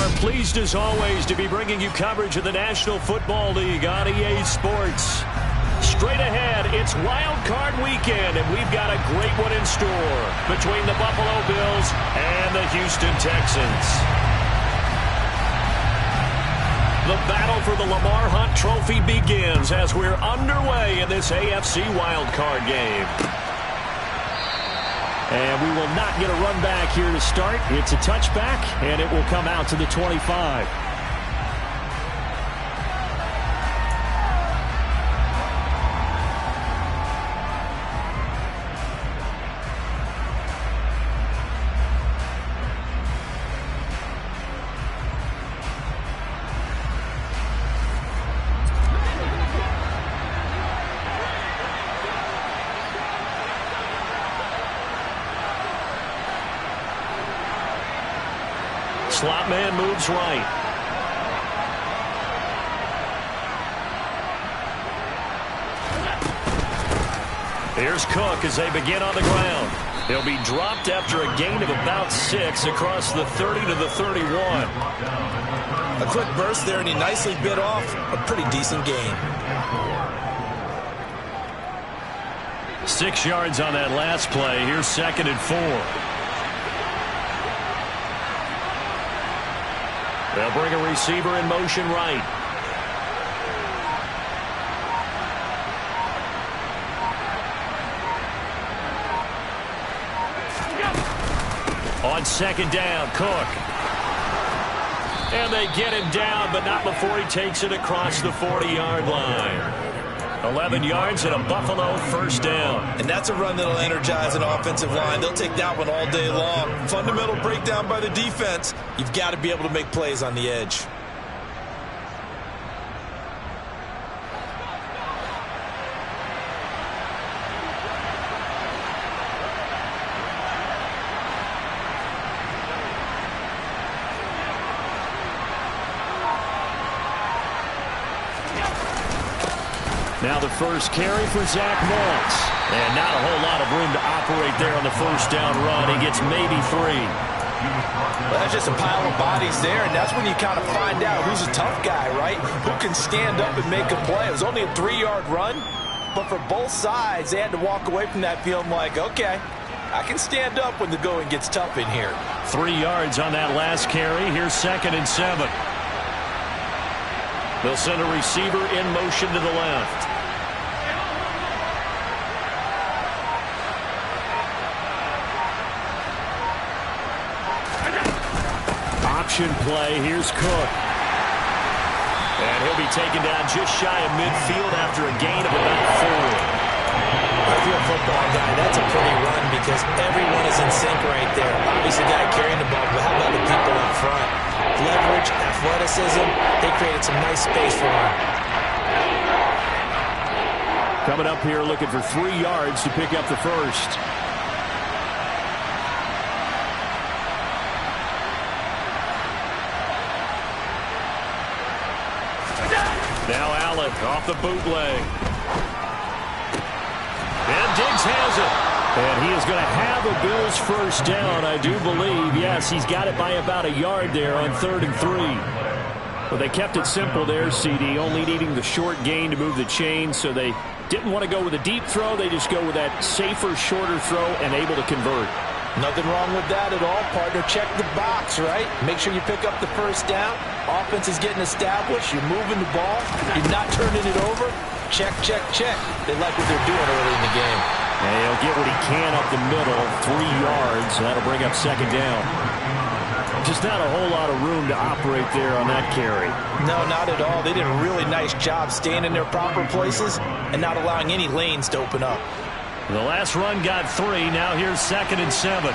are pleased as always to be bringing you coverage of the National Football League on EA Sports. Straight ahead, it's Wild Card Weekend, and we've got a great one in store between the Buffalo Bills and the Houston Texans. The battle for the Lamar Hunt Trophy begins as we're underway in this AFC Wild Card game. And we will not get a run back here to start. It's a touchback, and it will come out to the 25. Slot man moves right. Here's Cook as they begin on the ground. He'll be dropped after a gain of about 6 across the 30 to the 31. A quick burst there, and he nicely bit off a pretty decent gain. 6 yards on that last play. Here's 2nd and 4. They'll bring a receiver in motion right. On 2nd down, Cook. And they get him down, but not before he takes it across the 40-yard line. 11 yards and a Buffalo first down. And that's a run that'll energize an offensive line. They'll take that one all day long. Fundamental breakdown by the defense. You've got to be able to make plays on the edge. Now the first carry for Zach Moss. And not a whole lot of room to operate there on the first down run. He gets maybe 3. Well, that's just a pile of bodies there, and that's when you kind of find out who's a tough guy, right? Who can stand up and make a play. It was only a 3-yard run, but for both sides, they had to walk away from that feeling like, okay, I can stand up when the going gets tough in here. 3 yards on that last carry. Here's 2nd and 7. They'll send a receiver in motion to the left. Option play. Here's Cook. And he'll be taken down just shy of midfield after a gain of about 4. If you're a football guy, that's a pretty run because everyone is in sync right there. Obviously, the guy carrying the ball, but how about the people up front? Leverage, athleticism, they created some nice space for him. Coming up here looking for 3 yards to pick up the first. Now Allen off the bootleg. And Diggs has it. And he is going to have a Bills first down, I do believe. Yes, he's got it by about a yard there on 3rd and 3. Well, they kept it simple there, CD, only needing the short gain to move the chains, so they didn't want to go with a deep throw. They just go with that safer, shorter throw and able to convert. Nothing wrong with that at all, partner. Check the box, right? Make sure you pick up the first down. Offense is getting established. You're moving the ball. You're not turning it over. Check, check, check. They like what they're doing early in the game. And he'll get what he can up the middle, 3 yards. That'll bring up 2nd down. Just not a whole lot of room to operate there on that carry. No, not at all. They did a really nice job staying in their proper places and not allowing any lanes to open up. The last run got 3. Now here's 2nd and 7.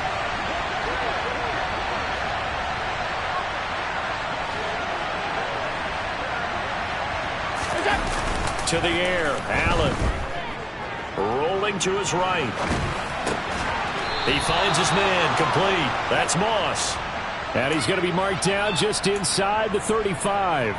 To the air. Allen. Rolling to his right. He finds his man. Complete. That's Moss. And he's going to be marked down just inside the 35.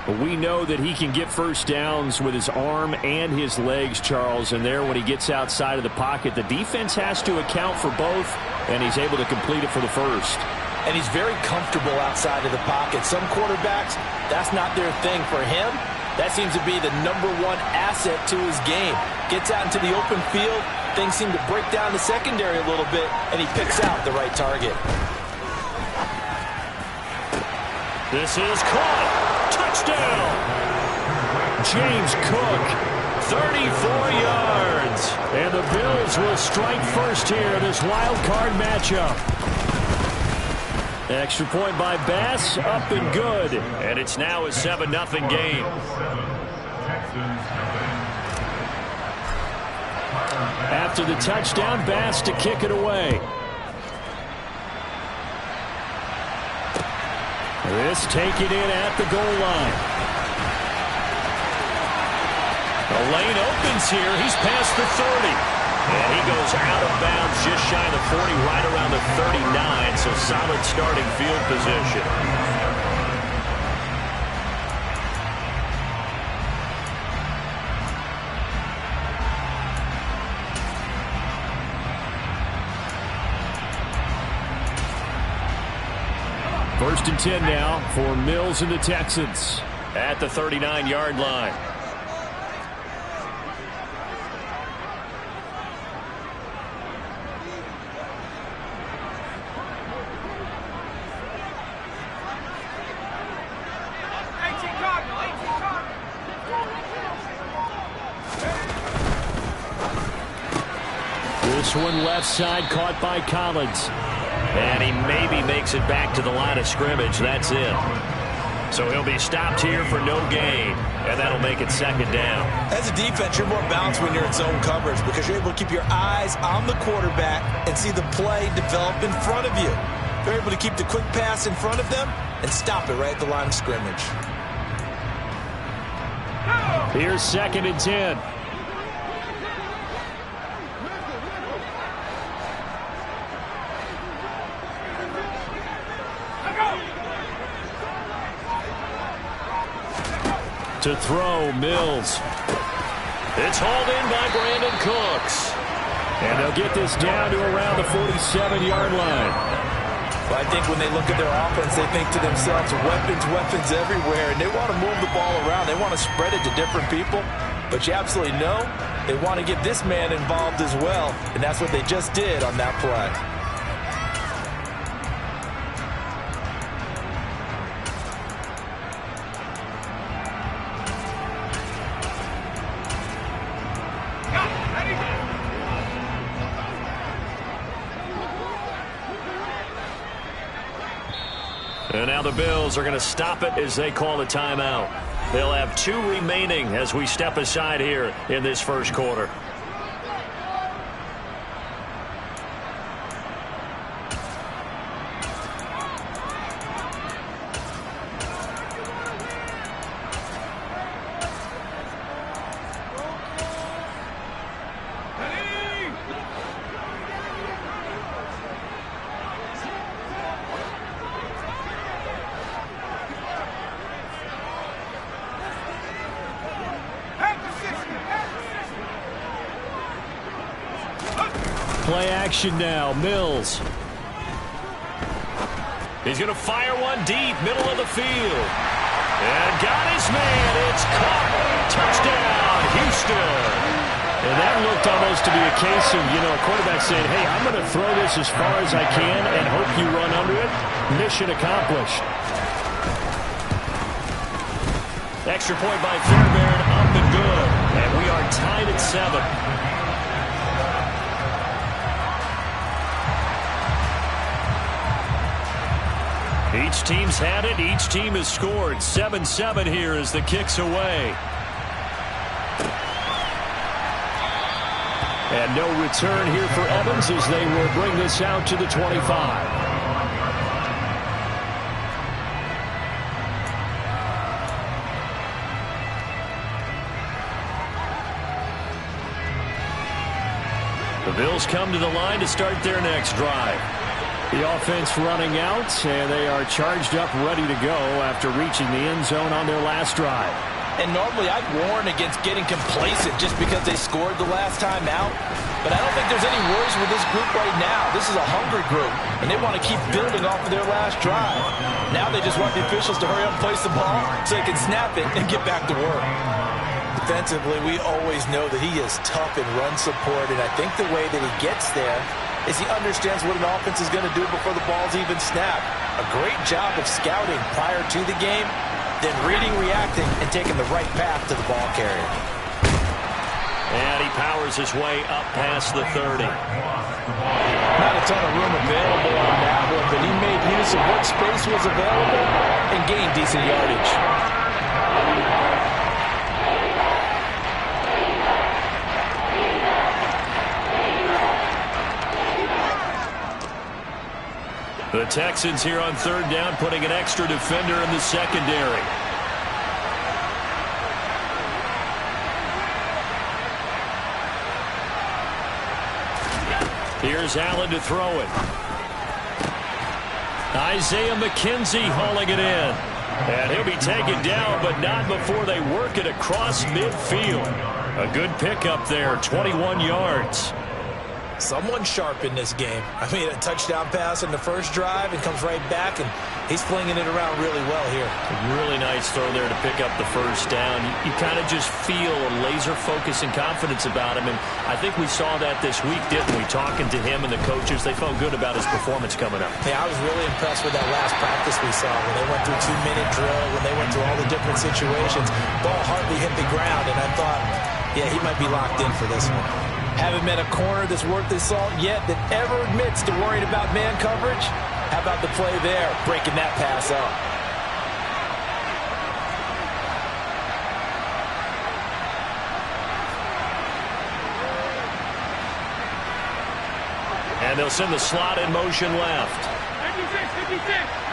But we know that he can get first downs with his arm and his legs, Charles. And there, when he gets outside of the pocket, the defense has to account for both, and he's able to complete it for the first. and he's very comfortable outside of the pocket. Some quarterbacks, that's not their thing. For him, that seems to be the #1 asset to his game. Gets out into the open field, things seem to break down the secondary a little bit, and he picks out the right target. This is caught. Touchdown. James Cook, 34 yards. And the Bills will strike first here in this wild card matchup. Extra point by Bass, up and good. And it's now a 7-0 game. After the touchdown, Bass to kick it away. This taken in at the goal line. The lane opens here. He's past the 30. And he goes out of bounds just shy of the 40, right around the 39. So solid starting field position. First and 10 now for Mills and the Texans at the 39-yard line. This one left side caught by Collins. And he maybe makes it back to the line of scrimmage. That's it. So he'll be stopped here for no gain. And that'll make it second down. As a defense, you're more balanced when you're in zone coverage because you're able to keep your eyes on the quarterback and see the play develop in front of you. You're able to keep the quick pass in front of them and stop it right at the line of scrimmage. Here's second and 10. To throw, Mills. It's hauled in by Brandon Cooks. And they'll get this down to around the 47-yard line. Well, I think when they look at their offense, they think to themselves, weapons, weapons everywhere. And they want to move the ball around. They want to spread it to different people. But you absolutely know they want to get this man involved as well. And that's what they just did on that play. And now the Bills are going to stop it as they call a timeout. They'll have 2 remaining as we step aside here in this first quarter. Play action now, Mills. He's going to fire one deep, middle of the field. And got his man. It's caught. Touchdown, Houston. And that looked almost to be a case of, a quarterback saying, hey, I'm going to throw this as far as I can and hope you run under it. Mission accomplished. Extra point by Fairbairn, up and good. And we are tied at 7. Each team's had it. Each team has scored. 7-7 here as the kick's away. And no return here for Evans as they will bring this out to the 25. The Bills come to the line to start their next drive. The offense running out, and they are charged up, ready to go after reaching the end zone on their last drive. And normally I'd warn against getting complacent just because they scored the last time out. But I don't think there's any worries with this group right now. This is a hungry group, and they want to keep building off of their last drive. Now they just want the officials to hurry up and place the ball so they can snap it and get back to work. Defensively, we always know that he is tough in run support, and I think the way that he gets there is he understands what an offense is going to do before the ball's even snapped. A great job of scouting prior to the game, then reading, reacting, and taking the right path to the ball carrier. And he powers his way up past the 30. Not a ton of room available on that one, but he made use of what space was available and gained decent yardage. The Texans here on third down, putting an extra defender in the secondary. Here's Allen to throw it. Isaiah McKenzie hauling it in. And he'll be taken down, but not before they work it across midfield. A good pickup there, 21 yards. Someone sharp in this game. I mean, a touchdown pass in the first drive and comes right back, and he's flinging it around really well here. A really nice throw there to pick up the first down. You kind of just feel a laser focus and confidence about him, and I think we saw that this week, didn't we? Talking to him and the coaches, they felt good about his performance coming up. Yeah, I was really impressed with that last practice we saw when they went through 2-minute drill, when they went through all the different situations. Ball hardly hit the ground, and I thought, yeah, he might be locked in for this one. Haven't met a corner that's worth his salt yet that ever admits to worrying about man coverage. How about the play there, breaking that pass up? And they'll send the slot in motion left. 56.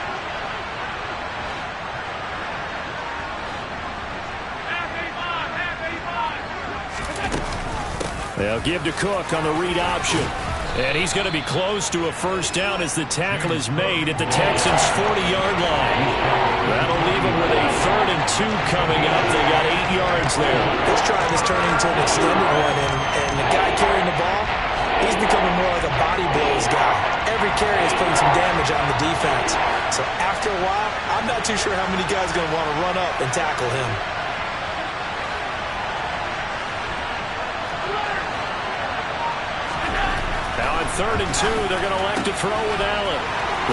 They'll give to Cook on the read option. And he's going to be close to a first down as the tackle is made at the Texans' 40-yard line. That'll leave them with a 3rd and 2 coming up. They got 8 yards there. This drive is turning into an extended one, and the guy carrying the ball, he's becoming more like a body blows guy. Every carry is putting some damage on the defense. So after a while, I'm not too sure how many guys are going to want to run up and tackle him. Now on 3rd and 2, they're going to elect to throw with Allen.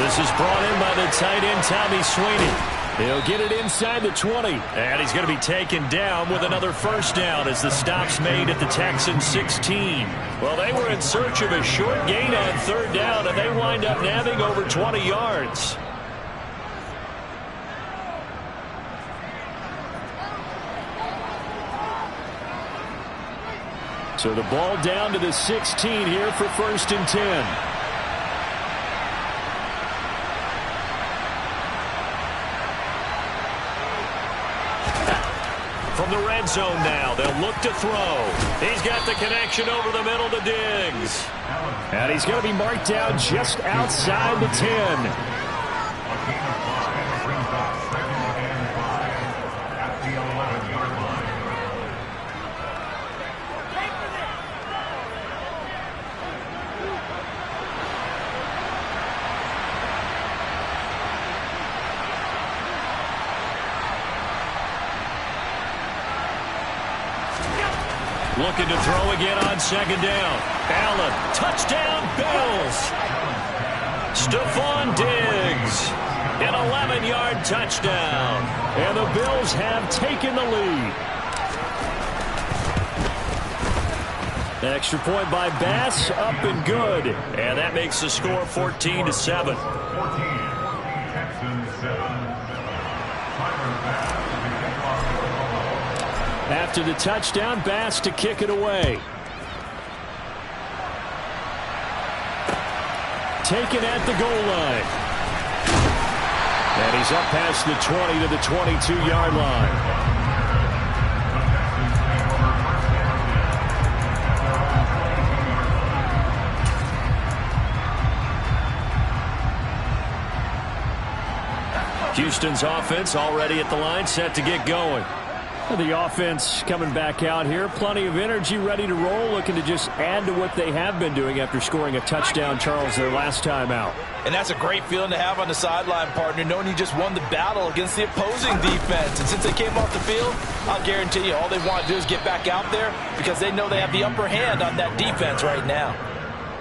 This is brought in by the tight end, Tommy Sweeney. He'll get it inside the 20. And he's going to be taken down with another first down as the stop's made at the Texans' 16. Well, they were in search of a short gain on 3rd down, and they wind up nabbing over 20 yards. So the ball down to the 16 here for 1st and 10. From the red zone now, they'll look to throw. He's got the connection over the middle to Diggs. And he's going to be marked down just outside the 10. Looking to throw again on 2nd down. Allen, touchdown, Bills. Stephon Diggs, an 11-yard touchdown. And the Bills have taken the lead. Extra point by Bass, up and good. And that makes the score 14-7. After the touchdown, Bass to kick it away. Taken at the goal line. And he's up past the 20 to the 22-yard line. Houston's offense already at the line, set to get going. The offense coming back out here. Plenty of energy, ready to roll, looking to just add to what they have been doing after scoring a touchdown, Charles, their last time out. And that's a great feeling to have on the sideline, partner, knowing you just won the battle against the opposing defense. And since they came off the field, I'll guarantee you all they want to do is get back out there because they know they have the upper hand on that defense right now.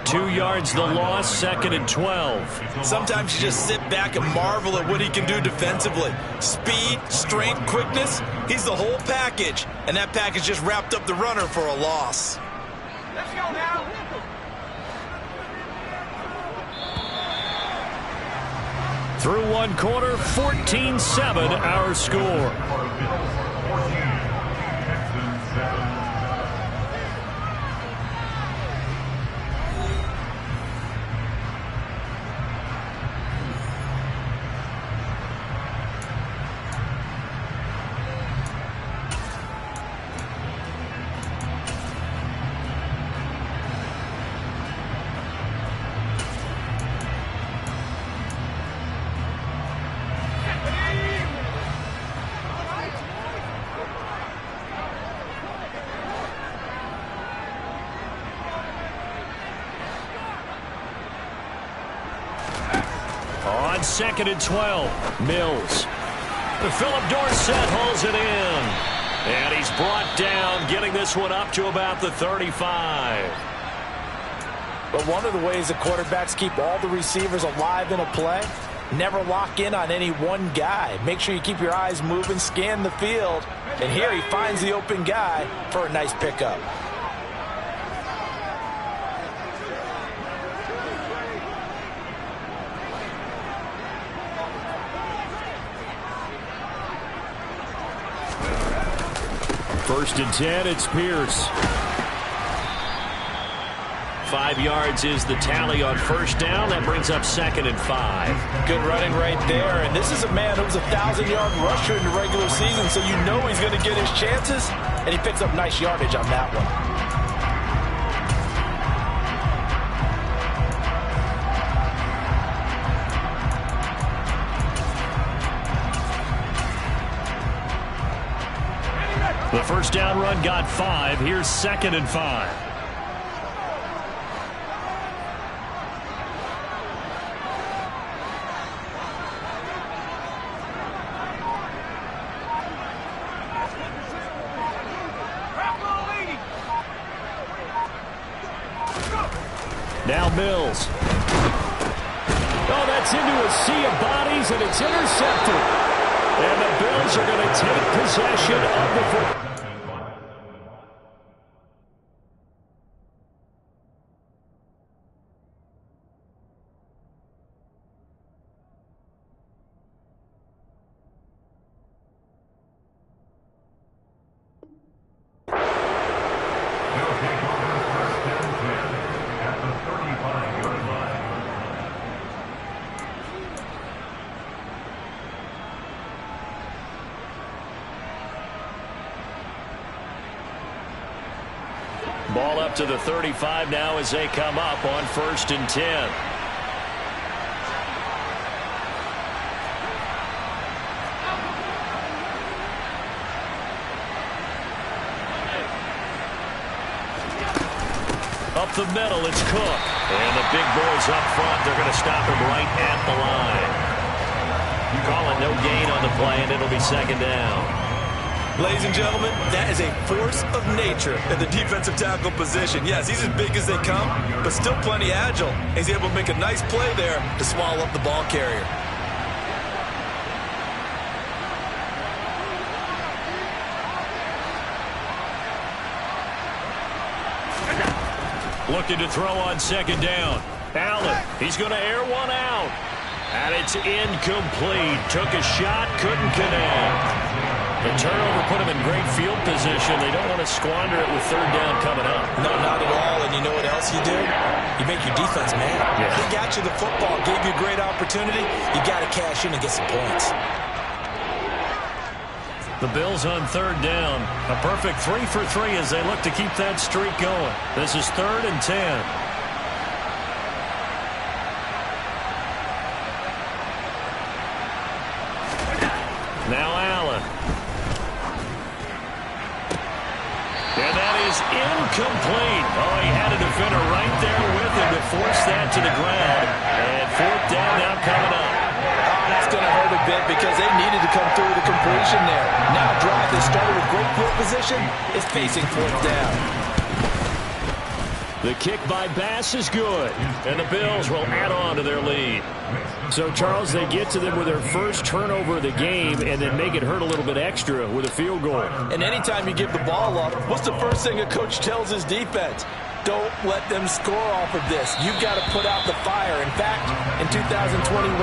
2 yards the loss, 2nd and 12. Sometimes you just sit back and marvel at what he can do defensively. Speed, strength, quickness, he's the whole package. And that package just wrapped up the runner for a loss. Let's go now. Through 1 quarter, 14-7 our score. On 2nd and 12, Mills. Philip Dorsett holds it in. And he's brought down, getting this one up to about the 35. But one of the ways the quarterbacks keep all the receivers alive in a play, never lock in on any one guy. Make sure you keep your eyes moving, scan the field. And here he finds the open guy for a nice pickup. First and 10, it's Pierce. 5 yards is the tally on first down. That brings up 2nd and 5. Good running right there. And this is a man who's a 1,000-yard rusher in the regular season, so you know he's going to get his chances. And he picks up nice yardage on that one. The first down run got 5. Here's 2nd and 5. Now Mills. Oh, that's into a sea of bodies, and it's intercepted. And the Bills are going to take possession of the football. Ball up to the 35 now as they come up on 1st and 10. Up the middle, it's Cook. And the big boys up front, they're going to stop him right at the line. Calling no gain on the play, and it'll be 2nd down. Ladies and gentlemen, that is a force of nature at the defensive tackle position. Yes, he's as big as they come, but still plenty agile. He's able to make a nice play there to swallow up the ball carrier. Looking to throw on 2nd down. Allen, he's going to air one out. And it's incomplete. Took a shot, couldn't connect. The turnover put him in great field position. They don't want to squander it with 3rd down coming up. No, not at all. And you know what else you do? You make your defense mad. Yeah. They got you the football, gave you a great opportunity. You got to cash in and get some points. The Bills on 3rd down. A perfect 3 for 3 as they look to keep that streak going. This is 3rd and 10. Now Allen. Incomplete. Oh, he had a defender right there with him to force that to the ground. And fourth down now coming up. Oh, that's going to hurt a bit because they needed to come through with a completion there. Now a drive that started with great field position is facing fourth down. The kick by Bass is good, and the Bills will add on to their lead. So, Charles, they get to them with their first turnover of the game and then make it hurt a little bit extra with a field goal. And anytime you give the ball up, what's the first thing a coach tells his defense? Don't let them score off of this. You've got to put out the fire. In fact, in 2021,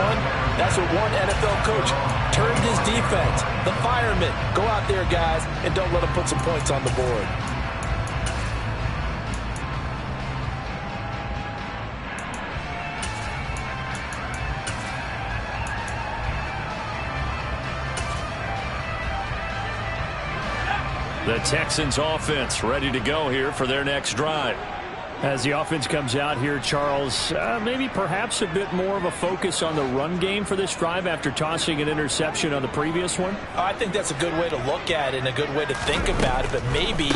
that's what one NFL coach turned his defense. The firemen. Go out there, guys, and don't let them put some points on the board. The Texans offense ready to go here for their next drive. As the offense comes out here, Charles, maybe perhaps a bit more of a focus on the run game for this drive after tossing an interception on the previous one? I think that's a good way to look at it and a good way to think about it, but maybe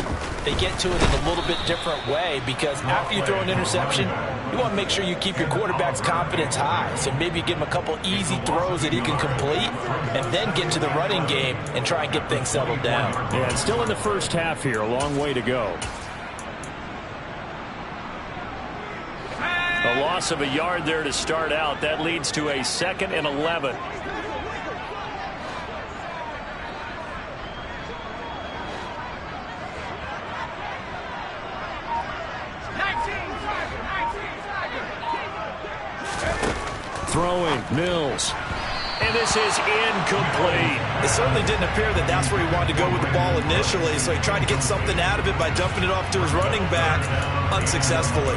they get to it in a little bit different way because after you throw an interception, you want to make sure you keep your quarterback's confidence high. So maybe give him a couple easy throws that he can complete and then get to the running game and try and get things settled down. Yeah, it's still in the first half here, a long way to go. A loss of a yard there to start out. That leads to a 2nd and 11. Throwing, Mills. And this is incomplete. It certainly didn't appear that that's where he wanted to go with the ball initially, so he tried to get something out of it by dumping it off to his running back unsuccessfully.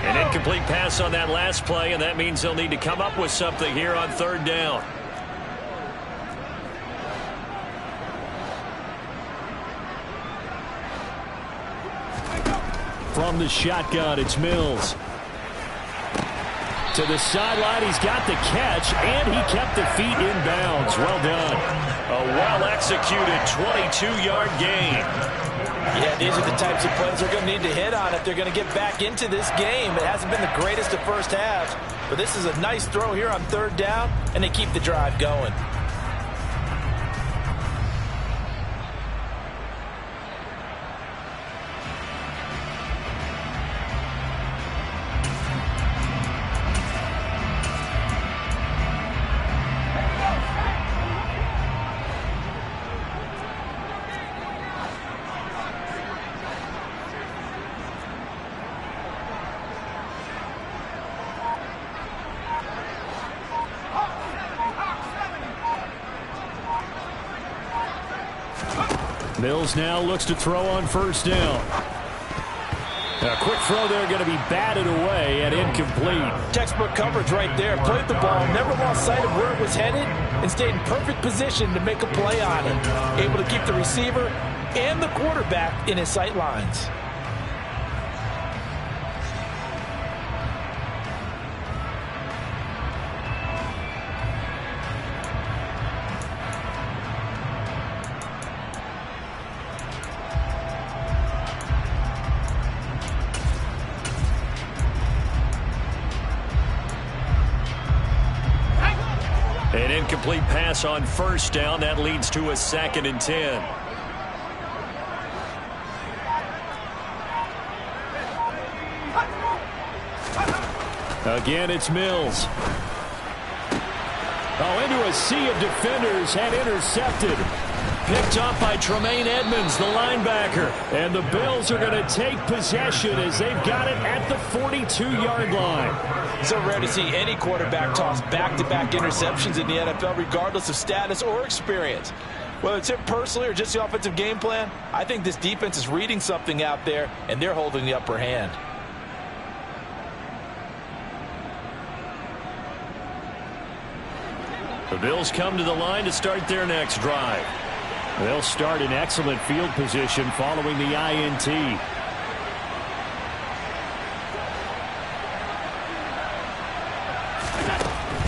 An incomplete pass on that last play, and that means they'll need to come up with something here on third down. From the shotgun, it's Mills. To the sideline, he's got the catch, and he kept the feet in bounds. Well done. A well-executed 22-yard gain. Yeah, these are the types of plays they're going to need to hit on if they're going to get back into this game. It hasn't been the greatest of first halves, but this is a nice throw here on third down, and they keep the drive going. Mills now looks to throw on first down. A quick throw there going to be batted away and incomplete. Textbook coverage right there. Played the ball, never lost sight of where it was headed, and stayed in perfect position to make a play on it. Able to keep the receiver and the quarterback in his sight lines. An incomplete pass on first down. That leads to a 2nd and 10. Again, it's Mills. Oh, into a sea of defenders and intercepted. Picked up by Tremaine Edmonds, the linebacker. And the Bills are going to take possession as they've got it at the 42-yard line. So rare to see any quarterback toss back-to-back interceptions in the NFL, regardless of status or experience. Whether it's him personally or just the offensive game plan, I think this defense is reading something out there, and they're holding the upper hand. The Bills come to the line to start their next drive. They'll start in excellent field position following the INT.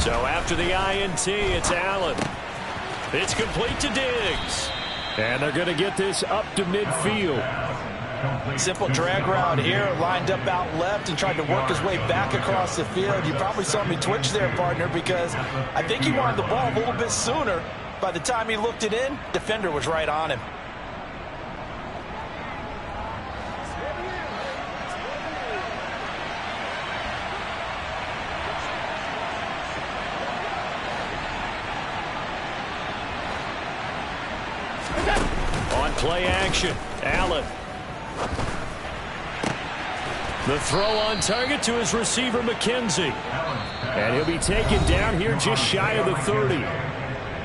So after the INT, it's Allen. It's complete to Diggs. And they're going to get this up to midfield. Simple drag route here, lined up out left and tried to work his way back across the field. You probably saw me twitch there, partner, because I think he wanted the ball a little bit sooner. By the time he looked it in, defender was right on him. On play action, Allen. The throw on target to his receiver, McKenzie. And he'll be taken down here just shy of the 30.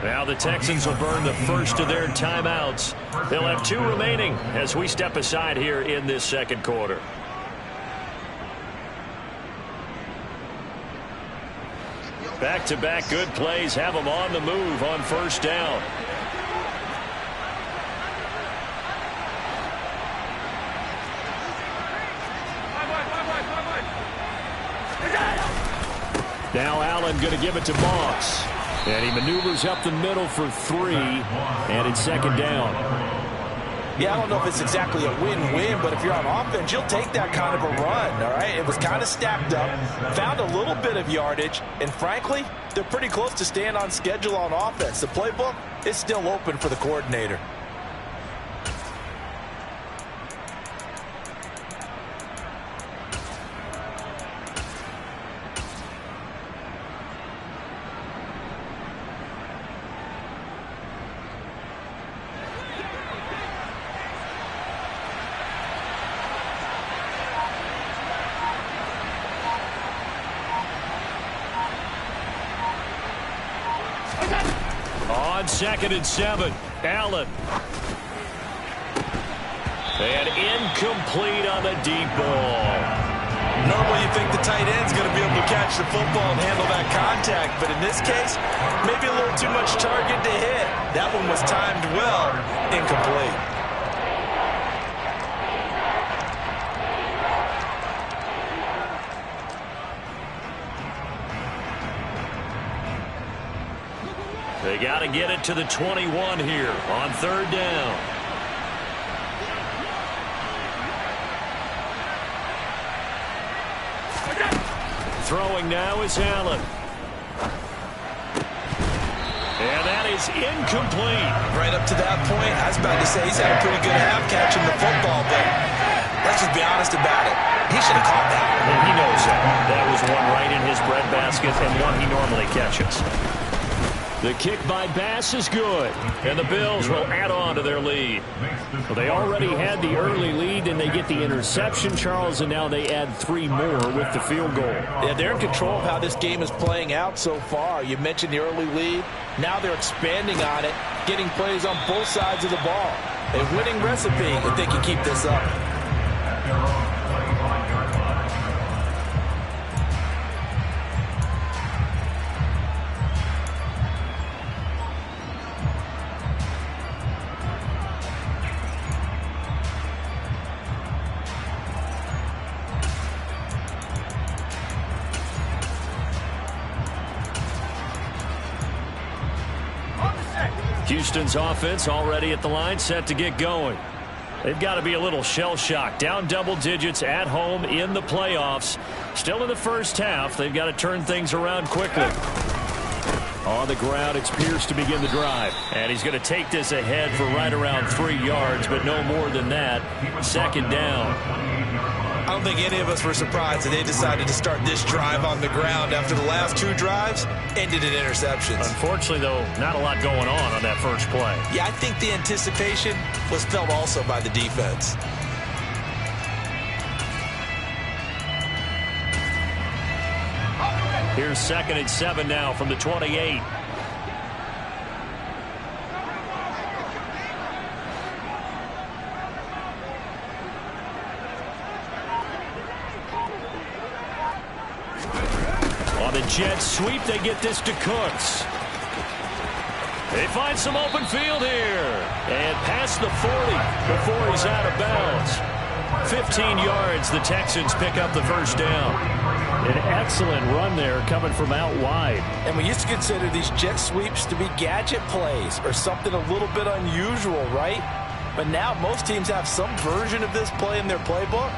Now the Texans will burn the first of their timeouts. They'll have 2 remaining as we step aside here in this second quarter. Back-to-back good plays have them on the move on first down. Now Allen going to give it to Moss. And he maneuvers up the middle for 3. And it's second down. Yeah, I don't know if it's exactly a win-win, but if you're on offense, you'll take that kind of a run, all right? It was kind of stacked up, found a little bit of yardage, and frankly, they're pretty close to staying on schedule on offense. The playbook is still open for the coordinator. On 2nd and 7, Allen. And incomplete on the deep ball. Normally you think the tight end's going to be able to catch the football and handle that contact, but in this case, maybe a little too much target to hit. That one was timed well, incomplete. They got to get it to the 21 here on third down. Throwing now is Allen. And that is incomplete. Right up to that point, I was about to say he's had a pretty good half catching the football, but let's just be honest about it. He should have caught that. And he knows that. That was one right in his breadbasket and one he normally catches. The kick by Bass is good, and the Bills will add on to their lead. Well, they already had the early lead, and they get the interception, Charles, and now they add 3 more with the field goal. Yeah, they're in control of how this game is playing out so far. You mentioned the early lead. Now they're expanding on it, getting plays on both sides of the ball. A winning recipe if they can keep this up. Houston's offense already at the line, set to get going. They've got to be a little shell-shocked. Down double digits at home in the playoffs. Still in the first half. They've got to turn things around quickly. On the ground, it's Pierce to begin the drive. And he's going to take this ahead for right around 3 yards, but no more than that. Second down. I don't think any of us were surprised that they decided to start this drive on the ground after the last 2 drives ended in interceptions. Unfortunately, though, not a lot going on that first play. Yeah, I think the anticipation was felt also by the defense. Here's 2nd and 7 now from the 28. On the jet sweep, they get this to Cooks. They find some open field here. And past the 40 before he's out of bounds. 15 yards, the Texans pick up the first down. An excellent run there coming from out wide. And we used to consider these jet sweeps to be gadget plays or something a little bit unusual, right? But now most teams have some version of this play in their playbook.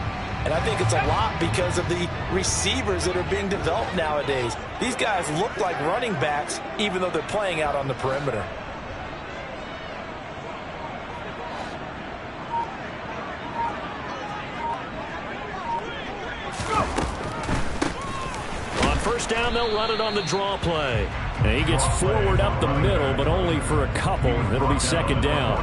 And I think it's a lot because of the receivers that are being developed nowadays. These guys look like running backs even though they're playing out on the perimeter. First down, they'll run it on the draw play. And he gets forward up the middle, but only for a couple. It'll be second down.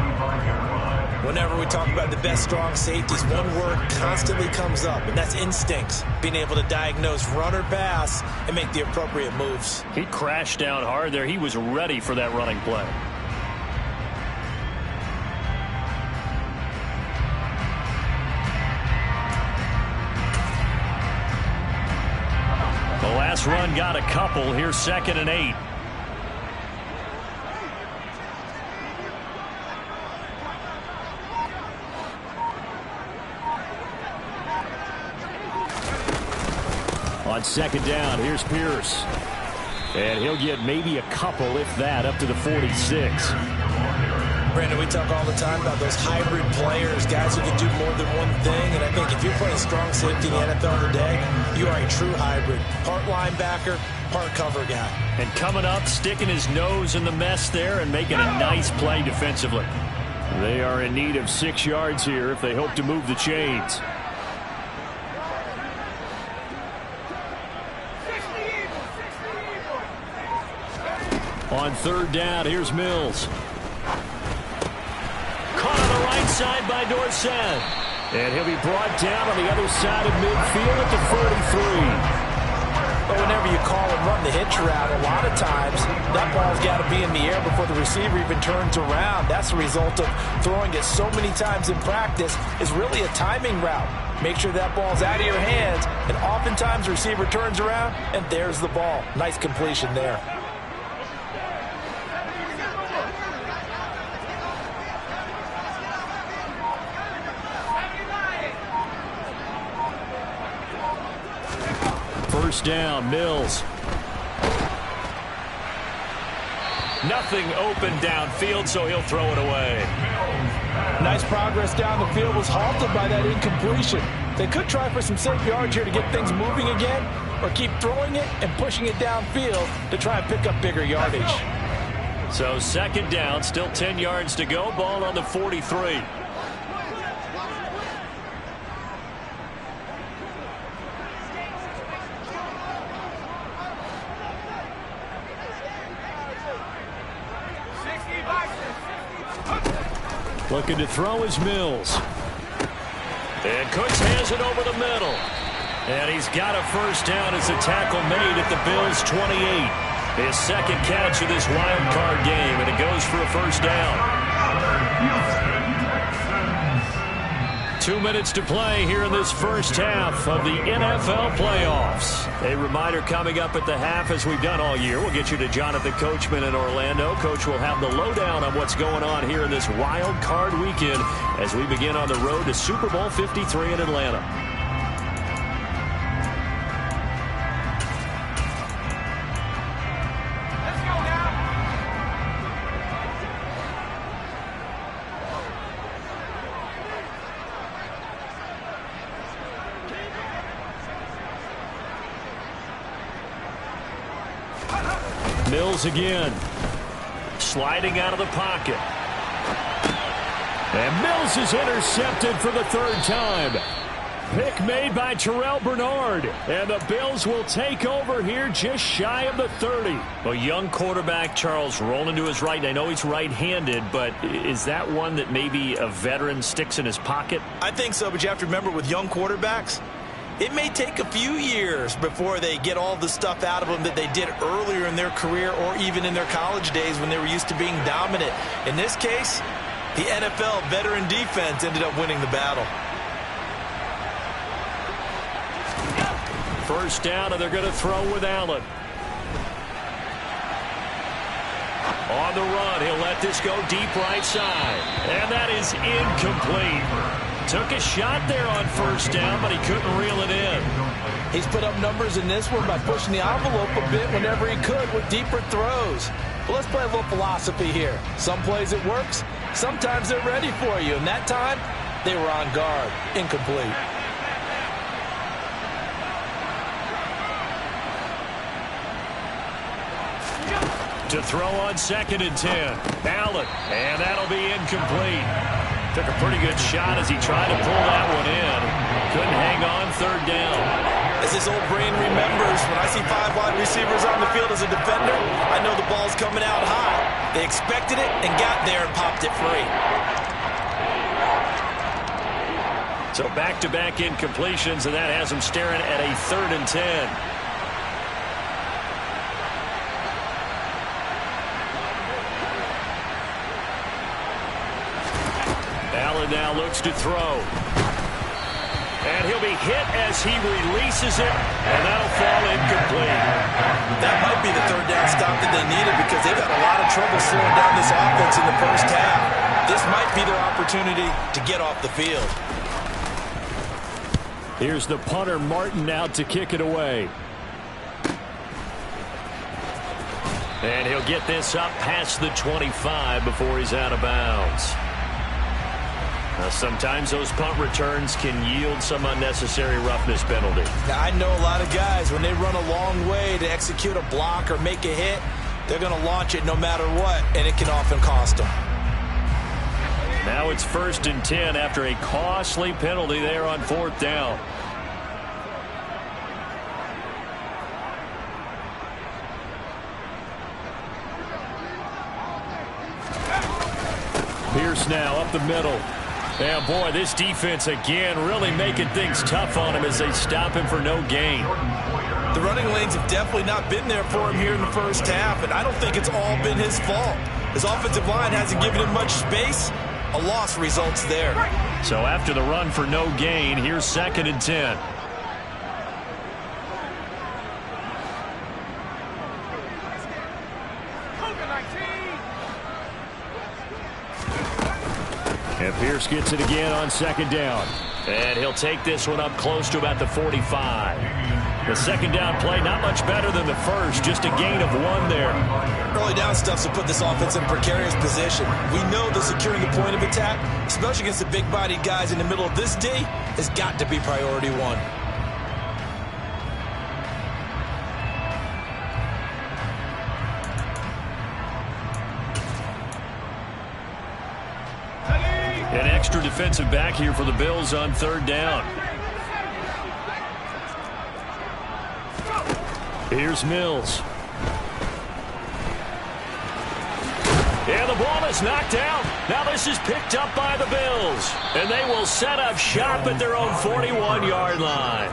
Whenever we talk about the best strong safeties, one word constantly comes up, and that's instincts. Being able to diagnose run or pass and make the appropriate moves. He crashed down hard there. He was ready for that running play. The last run got a couple. Here's 2nd and 8. On second down, here's Pierce. And he'll get maybe a couple, if that, up to the 46. Brandon, we talk all the time about those hybrid players, guys who can do more than one thing. And I think if you're playing strong safety in the NFL today, you are a true hybrid. Part linebacker, part cover guy. And coming up, sticking his nose in the mess there and making a nice play defensively. They are in need of 6 yards here if they hope to move the chains. On third down, here's Mills. Caught on the right side by Dorsett. And he'll be brought down on the other side of midfield at the 43. But whenever you call and run the hitch route, a lot of times that ball's got to be in the air before the receiver even turns around. That's the result of throwing it so many times in practice. Is really a timing route. Make sure that ball's out of your hands, and oftentimes the receiver turns around, and there's the ball. Nice completion there. First down, Mills. Nothing open downfield, so he'll throw it away. Nice progress down the field was halted by that incompletion. They could try for some safe yards here to get things moving again, or keep throwing it and pushing it downfield to try and pick up bigger yardage. So second down, still 10 yards to go, ball on the 43. Looking to throw is Mills. And Cooks has it over the middle. And he's got a first down as a tackle made at the Bills' 28. His second catch of this wild card game, and it goes for a first down. 2 minutes to play here in this first half of the NFL playoffs. A reminder coming up at the half, as we've done all year. We'll get you to Jonathan Coachman in Orlando. Coach will have the lowdown on what's going on here in this wild card weekend as we begin on the road to Super Bowl 53 in Atlanta. Mills again. Sliding out of the pocket. And Mills is intercepted for the third time. Pick made by Terrell Bernard. And the Bills will take over here just shy of the 30. Well, young quarterback Charles rolling to his right. I know he's right-handed, but is that one that maybe a veteran sticks in his pocket? I think so, but you have to remember with young quarterbacks, it may take a few years before they get all the stuff out of them that they did earlier in their career or even in their college days when they were used to being dominant. In this case, the NFL veteran defense ended up winning the battle. First down, and they're going to throw with Allen. On the run, he'll let this go deep right side. And that is incomplete. Took a shot there on first down, but he couldn't reel it in. He's put up numbers in this one by pushing the envelope a bit whenever he could with deeper throws. But let's play a little philosophy here. Some plays it works, sometimes they're ready for you. And that time, they were on guard. Incomplete. To throw on 2nd and 10. Allen, and that'll be incomplete. Took a pretty good shot as he tried to pull that one in. Couldn't hang on 3rd down. As his old brain remembers, when I see 5 wide receivers on the field as a defender, I know the ball's coming out high. They expected it and got there and popped it free. So back-to-back incompletions, and that has him staring at a 3rd and 10. Allen now looks to throw. And he'll be hit as he releases it, and that'll fall incomplete. That might be the 3rd down stop that they needed because they've got a lot of trouble slowing down this offense in the first half. This might be their opportunity to get off the field. Here's the punter, Martin, out to kick it away. And he'll get this up past the 25 before he's out of bounds. Now, sometimes those punt returns can yield some unnecessary roughness penalty. Now, I know a lot of guys, when they run a long way to execute a block or make a hit, they're going to launch it no matter what, and it can often cost them. Now it's 1st and 10 after a costly penalty there on 4th down. Pierce now up the middle. Yeah, boy, this defense again really making things tough on him as they stop him for no gain. The running lanes have definitely not been there for him here in the first half, and I don't think it's all been his fault. His offensive line hasn't given him much space. A loss results there. So after the run for no gain, here's 2nd and 10. And Pierce gets it again on 2nd down. And he'll take this one up close to about the 45. The 2nd down play, not much better than the first, just a gain of 1 there. Early down stuff's to put this offense in precarious position. We know that securing the point of attack, especially against the big-bodied guys in the middle of this D, has got to be priority 1. An extra defensive back here for the Bills on 3rd down. Here's Mills. And the ball is knocked out. Now this is picked up by the Bills. And they will set up shop at their own 41-yard line.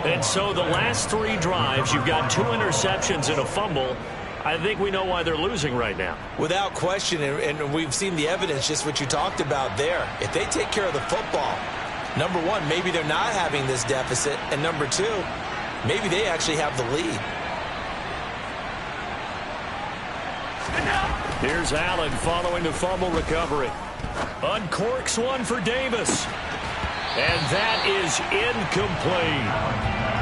And so the last 3 drives, you've got 2 interceptions and a fumble. I think we know why they're losing right now. Without question, and we've seen the evidence, just what you talked about there. If they take care of the football, number 1, maybe they're not having this deficit. And number 2, maybe they actually have the lead. Here's Allen following the fumble recovery. Uncorks one for Davis. And that is incomplete.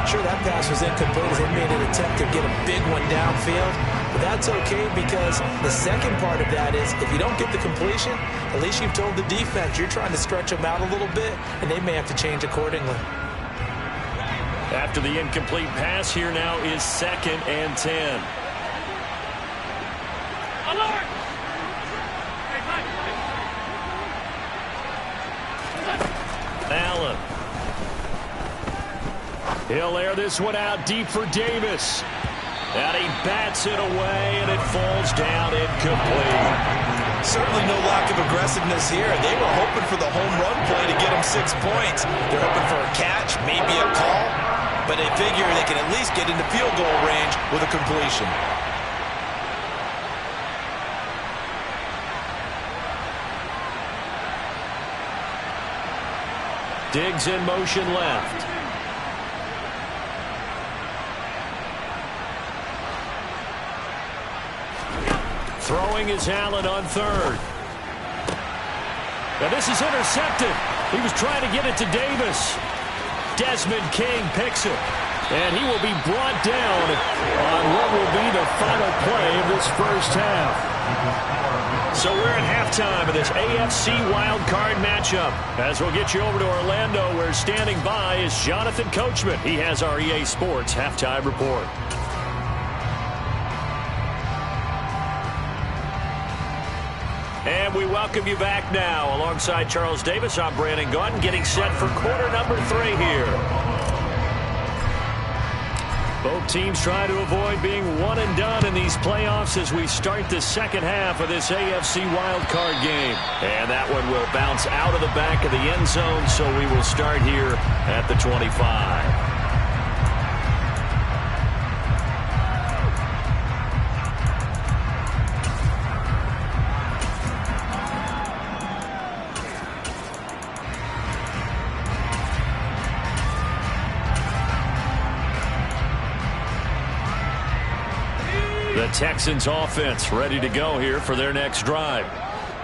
Sure, that pass was incomplete as they made an attempt to get a big one downfield. But that's okay because the second part of that is if you don't get the completion, at least you've told the defense you're trying to stretch them out a little bit, and they may have to change accordingly. After the incomplete pass, here now is 2nd and 10. Allen. He'll air this one out deep for Davis. And he bats it away, and it falls down incomplete. Certainly no lack of aggressiveness here. They were hoping for the home run play to get them 6 points. They're hoping for a catch, maybe a call, but they figure they can at least get into field goal range with a completion. Diggs in motion left. Throwing is Allen on third. Now this is intercepted. He was trying to get it to Davis. Desmond King picks it. And he will be brought down on what will be the final play of this first half. So we're at halftime of this AFC wildcard matchup. As we'll get you over to Orlando, where standing by is Jonathan Coachman. He has our EA Sports halftime report. And we welcome you back now. Alongside Charles Davis, I'm Brandon Gaudin, getting set for quarter number 3 here. Both teams try to avoid being one and done in these playoffs as we start the second half of this AFC wildcard game. And that one will bounce out of the back of the end zone, so we will start here at the 25. The Texans offense ready to go here for their next drive.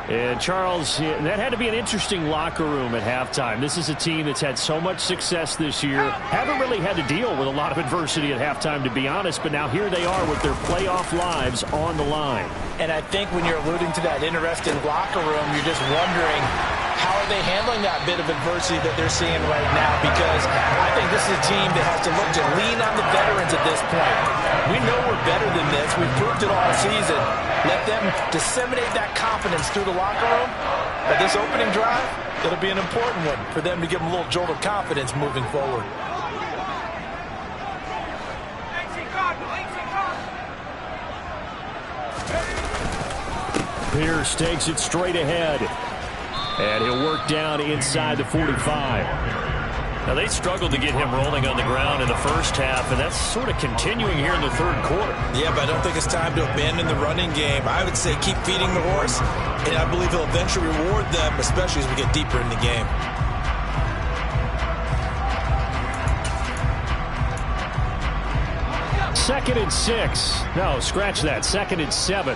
And Charles, that had to be an interesting locker room at halftime. This is a team that's had so much success this year. Haven't really had to deal with a lot of adversity at halftime, to be honest. But now here they are with their playoff lives on the line. And I think when you're alluding to that interesting locker room, you're just wondering, how are they handling that bit of adversity that they're seeing right now? Because I think this is a team that has to look to lean on the veterans at this point. We know we're better than this. We've proved it all season. Let them disseminate that confidence through the locker room. But this opening drive, it'll be an important one for them to give them a little jolt of confidence moving forward. Pierce takes it straight ahead. And he'll work down inside the 45. Now, they struggled to get him rolling on the ground in the first half, and that's sort of continuing here in the third quarter. Yeah, but I don't think it's time to abandon the running game. I would say keep feeding the horse, and I believe he'll eventually reward them, especially as we get deeper in the game. Second and 6. No, scratch that. Second and 7.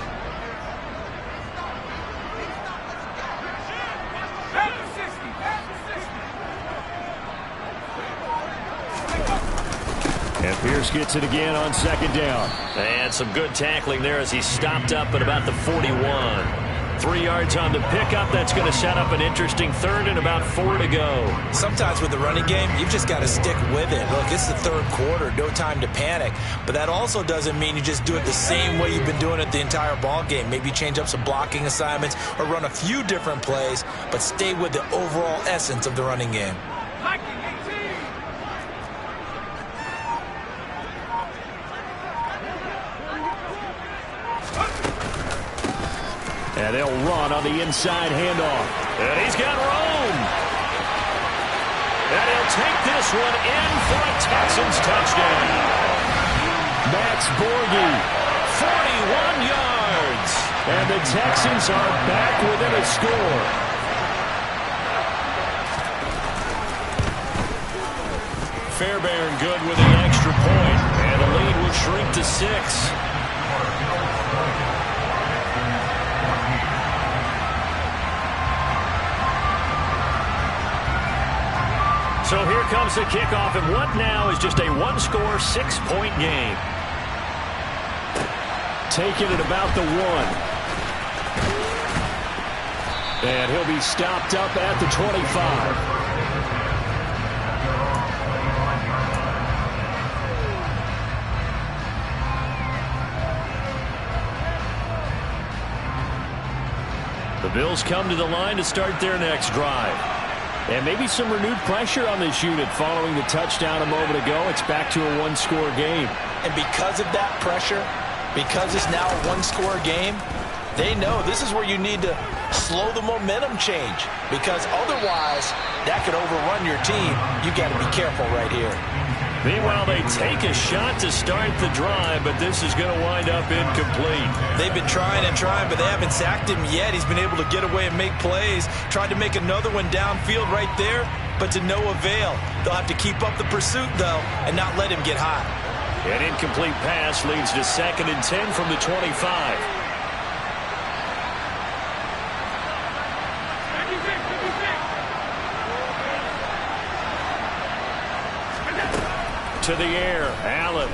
And Pierce gets it again on second down. And some good tackling there as he stopped up at about the 41. 3 yards on the pickup. That's going to set up an interesting third and about 4 to go. Sometimes with the running game, you've just got to stick with it. Look, it's the third quarter. No time to panic. But that also doesn't mean you just do it the same way you've been doing it the entire ball game. Maybe change up some blocking assignments or run a few different plays, but stay with the overall essence of the running game. And they'll run on the inside handoff. And he's got room. And he'll take this one in for a Texans touchdown. Max Borghi, 41 yards. And the Texans are back within a score. Fairbairn good with the extra point. And the lead will shrink to 6. So here comes the kickoff, and what now is just a one-score, 6-point game. Taking it about the 1. And he'll be stopped up at the 25. The Bills come to the line to start their next drive. And maybe some renewed pressure on this unit following the touchdown a moment ago. It's back to a one-score game. And because of that pressure, because it's now a one-score game, they know this is where you need to slow the momentum change. Because otherwise, that could overrun your team. You've got to be careful right here. Meanwhile, they take a shot to start the drive, but this is going to wind up incomplete. They've been trying and trying, but they haven't sacked him yet. He's been able to get away and make plays. Tried to make another one downfield right there, but to no avail. They'll have to keep up the pursuit, though, and not let him get hot. An incomplete pass leads to 2nd and 10 from the 25. to the air. Allen.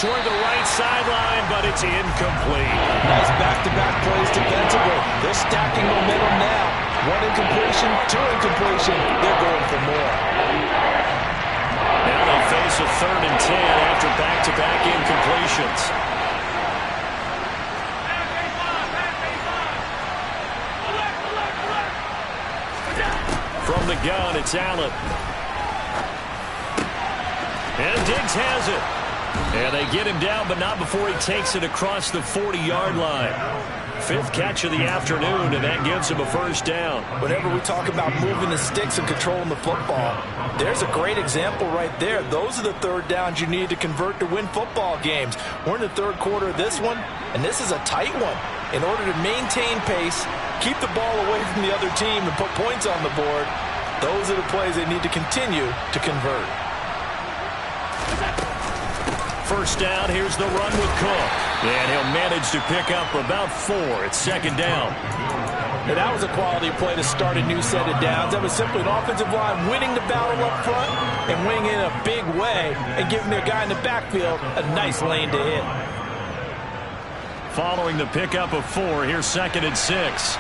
Toward the right sideline, but it's incomplete. Nice back-to-back plays defensively. They're stacking momentum now. One incompletion, two incompletion. They're going for more. Now they face a 3rd and 10 after back-to-back incompletions. From the gun, it's Allen. And Diggs has it. And they get him down, but not before he takes it across the 40-yard line. 5th catch of the afternoon, and that gives him a 1st down. Whenever we talk about moving the sticks and controlling the football, there's a great example right there. Those are the 3rd downs you need to convert to win football games. We're in the 3rd quarter of this one, and this is a tight one. In order to maintain pace, keep the ball away from the other team, and put points on the board, those are the plays they need to continue to convert. 1st down, here's the run with Cook. And he'll manage to pick up about 4. It's 2nd down. Now that was a quality play to start a new set of downs. That was simply an offensive line winning the battle up front and winning in a big way and giving their guy in the backfield a nice lane to hit. Following the pickup of 4, here's 2nd and 6.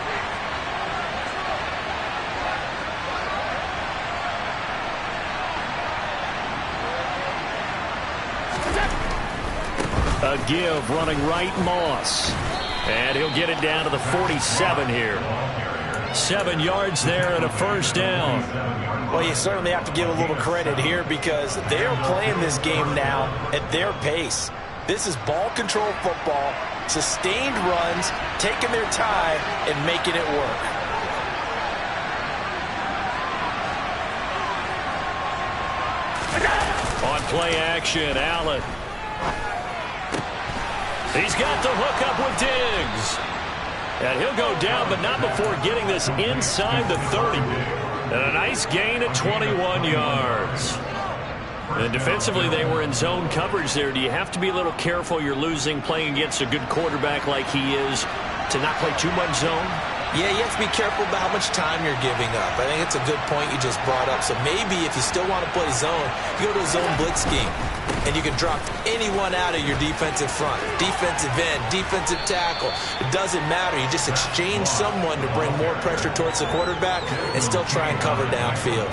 A give running right, Moss. And he'll get it down to the 47 here. 7 yards there and a 1st down. Well, you certainly have to give a little credit here because they are playing this game now at their pace. This is ball control football, sustained runs, taking their time and making it work. On play action, Allen. He's got the hook up with Diggs. And he'll go down, but not before getting this inside the 30. And a nice gain at 21 yards. And defensively, they were in zone coverage there. Do you have to be a little careful? You're losing playing against a good quarterback like he is to not play too much zone? Yeah, you have to be careful about how much time you're giving up. I think it's a good point you just brought up. So maybe if you still want to play zone, you go to a zone blitz scheme. And you can drop anyone out of your defensive front. Defensive end, defensive tackle. It doesn't matter. You just exchange someone to bring more pressure towards the quarterback and still try and cover downfield.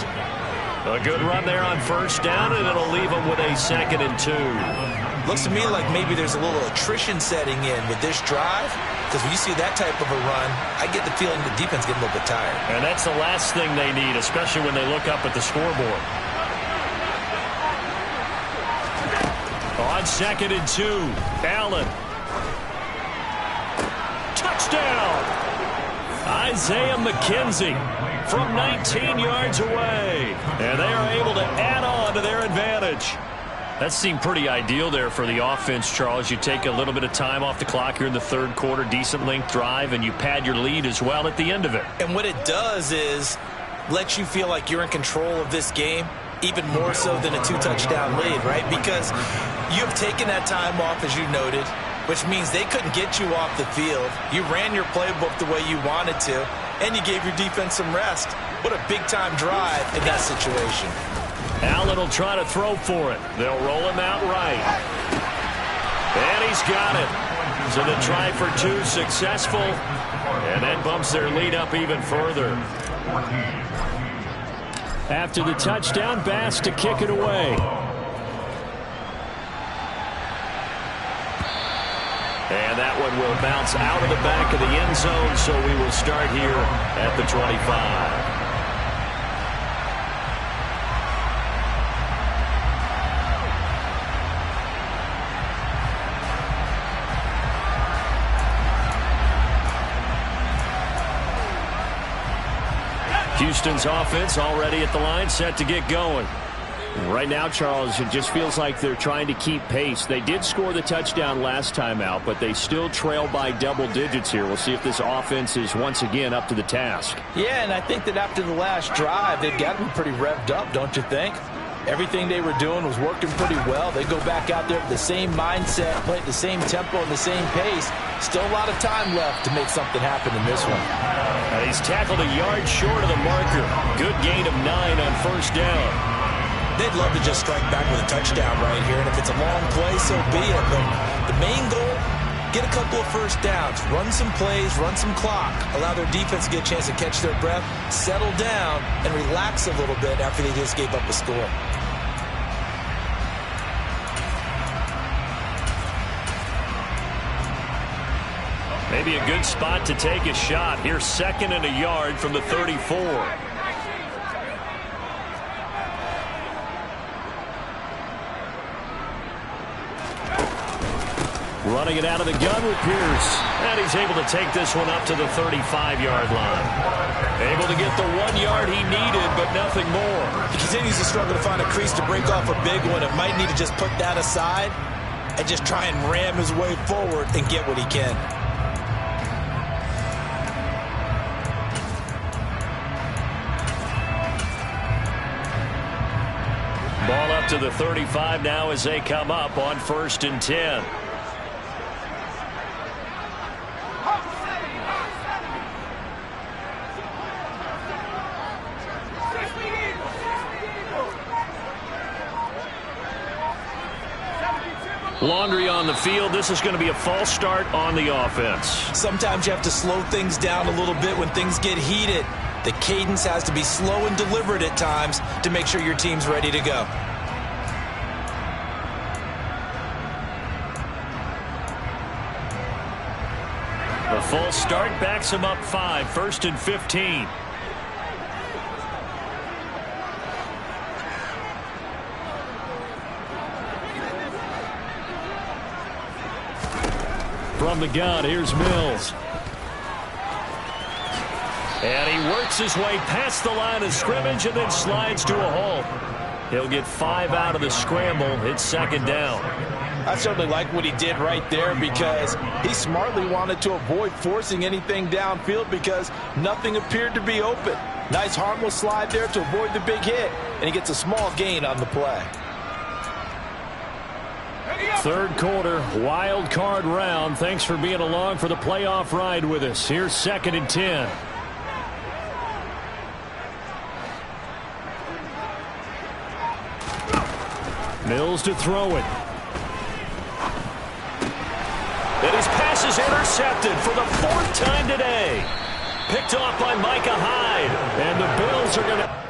A good run there on 1st down, and it'll leave them with a 2nd and 2. Looks to me like maybe there's a little attrition setting in with this drive. Because when you see that type of a run, I get the feeling the defense getting a little bit tired. And that's the last thing they need, especially when they look up at the scoreboard. On 2nd and 2, Allen. Touchdown! Isaiah McKenzie from 19 yards away. And they are able to add on to their advantage. That seemed pretty ideal there for the offense, Charles. You take a little bit of time off the clock here in the 3rd quarter, decent length drive, and you pad your lead as well at the end of it. And what it does is let you feel like you're in control of this game, even more so than a 2-touchdown lead, right? Because you have taken that time off, as you noted, which means they couldn't get you off the field. You ran your playbook the way you wanted to, and you gave your defense some rest. What a big-time drive in that situation. Allen will try to throw for it. They'll roll him out right. And he's got it. So the try for 2 successful, and that bumps their lead up even further. After the touchdown, Bass to kick it away. And that one will bounce out of the back of the end zone, so we will start here at the 25. Houston's offense already at the line, set to get going. Right now, Charles, it just feels like they're trying to keep pace. They did score the touchdown last time out, but they still trail by double digits here. We'll see if this offense is once again up to the task. Yeah, and I think that after the last drive, they've got to be pretty revved up, don't you think? Everything they were doing was working pretty well. They go back out there with the same mindset, play at the same tempo and the same pace. Still a lot of time left to make something happen in this one. He's tackled a yard short of the marker. Good gain of 9 on 1st down. They'd love to just strike back with a touchdown right here, and if it's a long play, so be it. But the main goal, get a couple of first downs, run some plays, run some clock, allow their defense to get a chance to catch their breath, settle down, and relax a little bit after they just gave up a score. Maybe a good spot to take a shot. Here's 2nd and a yard from the 34. Running it out of the gun with Pierce. And he's able to take this one up to the 35-yard line. Able to get the 1 yard he needed, but nothing more. He continues to struggle to find a crease to break off a big one. It might need to just put that aside and just try and ram his way forward and get what he can. Ball up to the 35 now as they come up on 1st and 10. Laundry on the field. This is going to be a false start on the offense. Sometimes you have to slow things down a little bit when things get heated. The cadence has to be slow and deliberate at times to make sure your team's ready to go. The false start backs him up 5, 1st and 15. From the gun, here's Mills. And he works his way past the line of scrimmage and then slides to a halt. He'll get 5 out of the scramble. It's 2nd down. I certainly like what he did right there because he smartly wanted to avoid forcing anything downfield because nothing appeared to be open. Nice harmless slide there to avoid the big hit, and he gets a small gain on the play. 3rd quarter, wild card round. Thanks for being along for the playoff ride with us. Here's 2nd and 10. Mills to throw it. And his pass is intercepted for the 4th time today. Picked off by Micah Hyde. And the Bills are going to...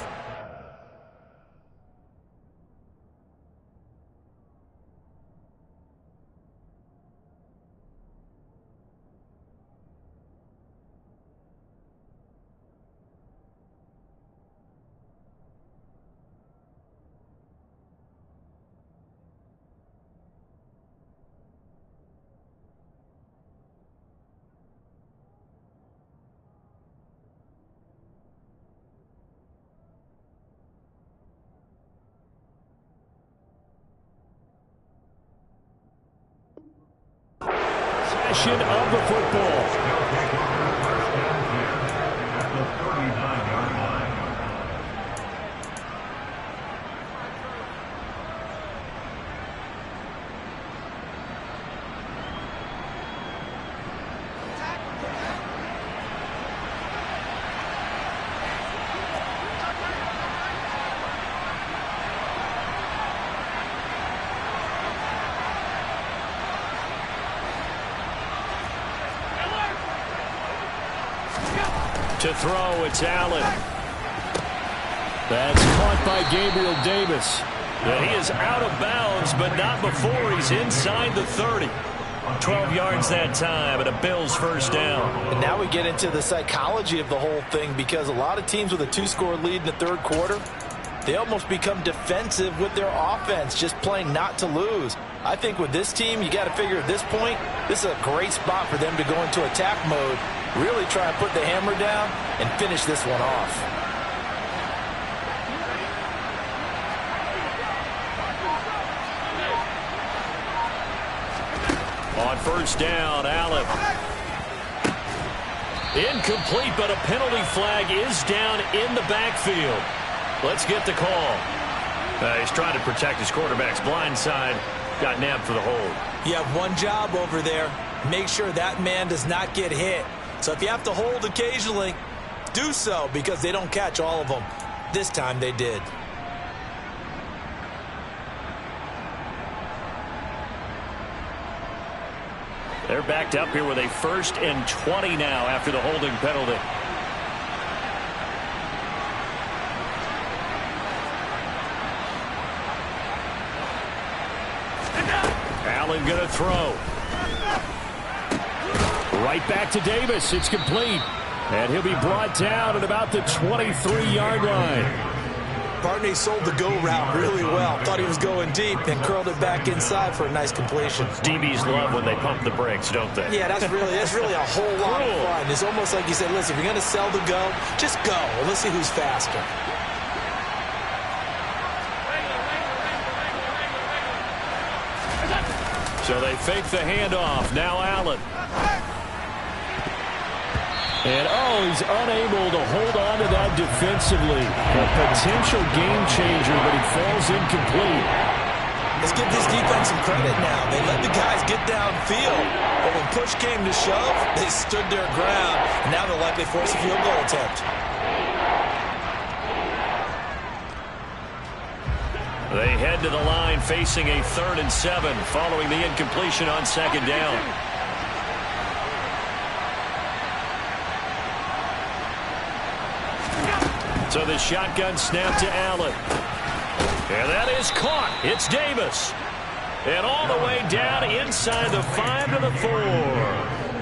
of the football. To throw, it's Allen. That's caught by Gabriel Davis. And he is out of bounds, but not before he's inside the 30. 12 yards that time, and a Bills 1st down. And now we get into the psychology of the whole thing because a lot of teams with a 2-score lead in the 3rd quarter, they almost become defensive with their offense, just playing not to lose. I think with this team, you got to figure at this point, this is a great spot for them to go into attack mode, really try and put the hammer down and finish this one off. On 1st down, Allen. Incomplete, but a penalty flag is down in the backfield. Let's get the call. He's trying to protect his quarterback's blind side. Got nabbed for the hold. You have one job over there. Make sure that man does not get hit. So if you have to hold occasionally, do so because they don't catch all of them. This time they did. They're backed up here with a 1st and 20 now after the holding penalty. Allen going to throw. Right back to Davis. It's complete. And he'll be brought down at about the 23-yard line. Barney sold the go route really well. Thought he was going deep and curled it back inside for a nice completion. DBs love when they pump the brakes, don't they? Yeah, that's really a whole lot of fun. It's almost like you said, listen, if you're going to sell the go, just go. Well, let's see who's faster. So they fake the handoff. Now Allen. And, he's unable to hold on to that defensively. A potential game changer, but he falls incomplete. Let's give this defense some credit now. They let the guys get downfield. But when push came to shove, they stood their ground. And now they'll likely force a field goal attempt. They head to the line facing a 3rd and 7 following the incompletion on 2nd down. So the shotgun snap to Allen. And that is caught. It's Davis. And all the way down inside the 5 to the 4.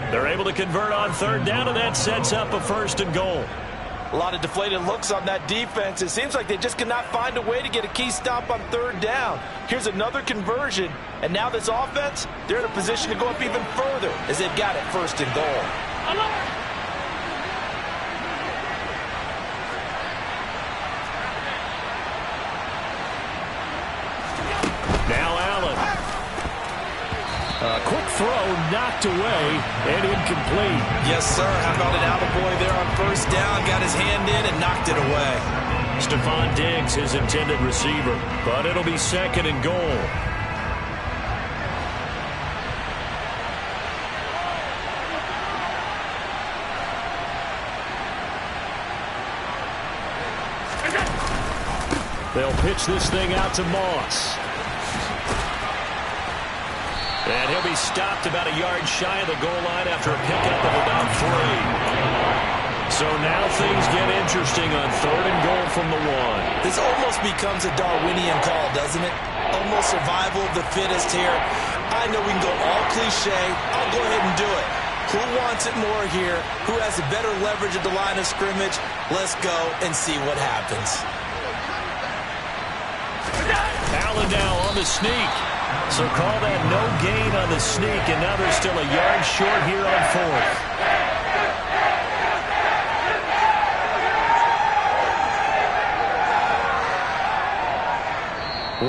They're able to convert on 3rd down, and that sets up a 1st and goal. A lot of deflated looks on that defense. It seems like they just cannot find a way to get a key stop on 3rd down. Here's another conversion, and now this offense, they're in a position to go up even further as they've got it 1st and goal. Now Allen. A quick throw knocked away and incomplete. Yes, sir. How about an attaboy there on 1st down? Got his hand in and knocked it away. Stephon Diggs, his intended receiver. But it'll be 2nd and goal. They'll pitch this thing out to Moss. And he'll be stopped about a yard shy of the goal line after a pickup of about 3. So now things get interesting on 3rd and goal from the 1. This almost becomes a Darwinian call, doesn't it? Almost survival of the fittest here. I know we can go all cliche. I'll go ahead and do it. Who wants it more here? Who has the better leverage at the line of scrimmage? Let's go and see what happens. Allen now on the sneak. So call that no gain on the sneak, and now they're still a yard short here on 4th.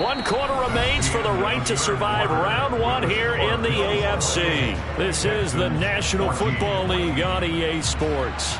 One quarter remains for the right to survive round 1 here in the AFC. This is the National Football League on EA Sports.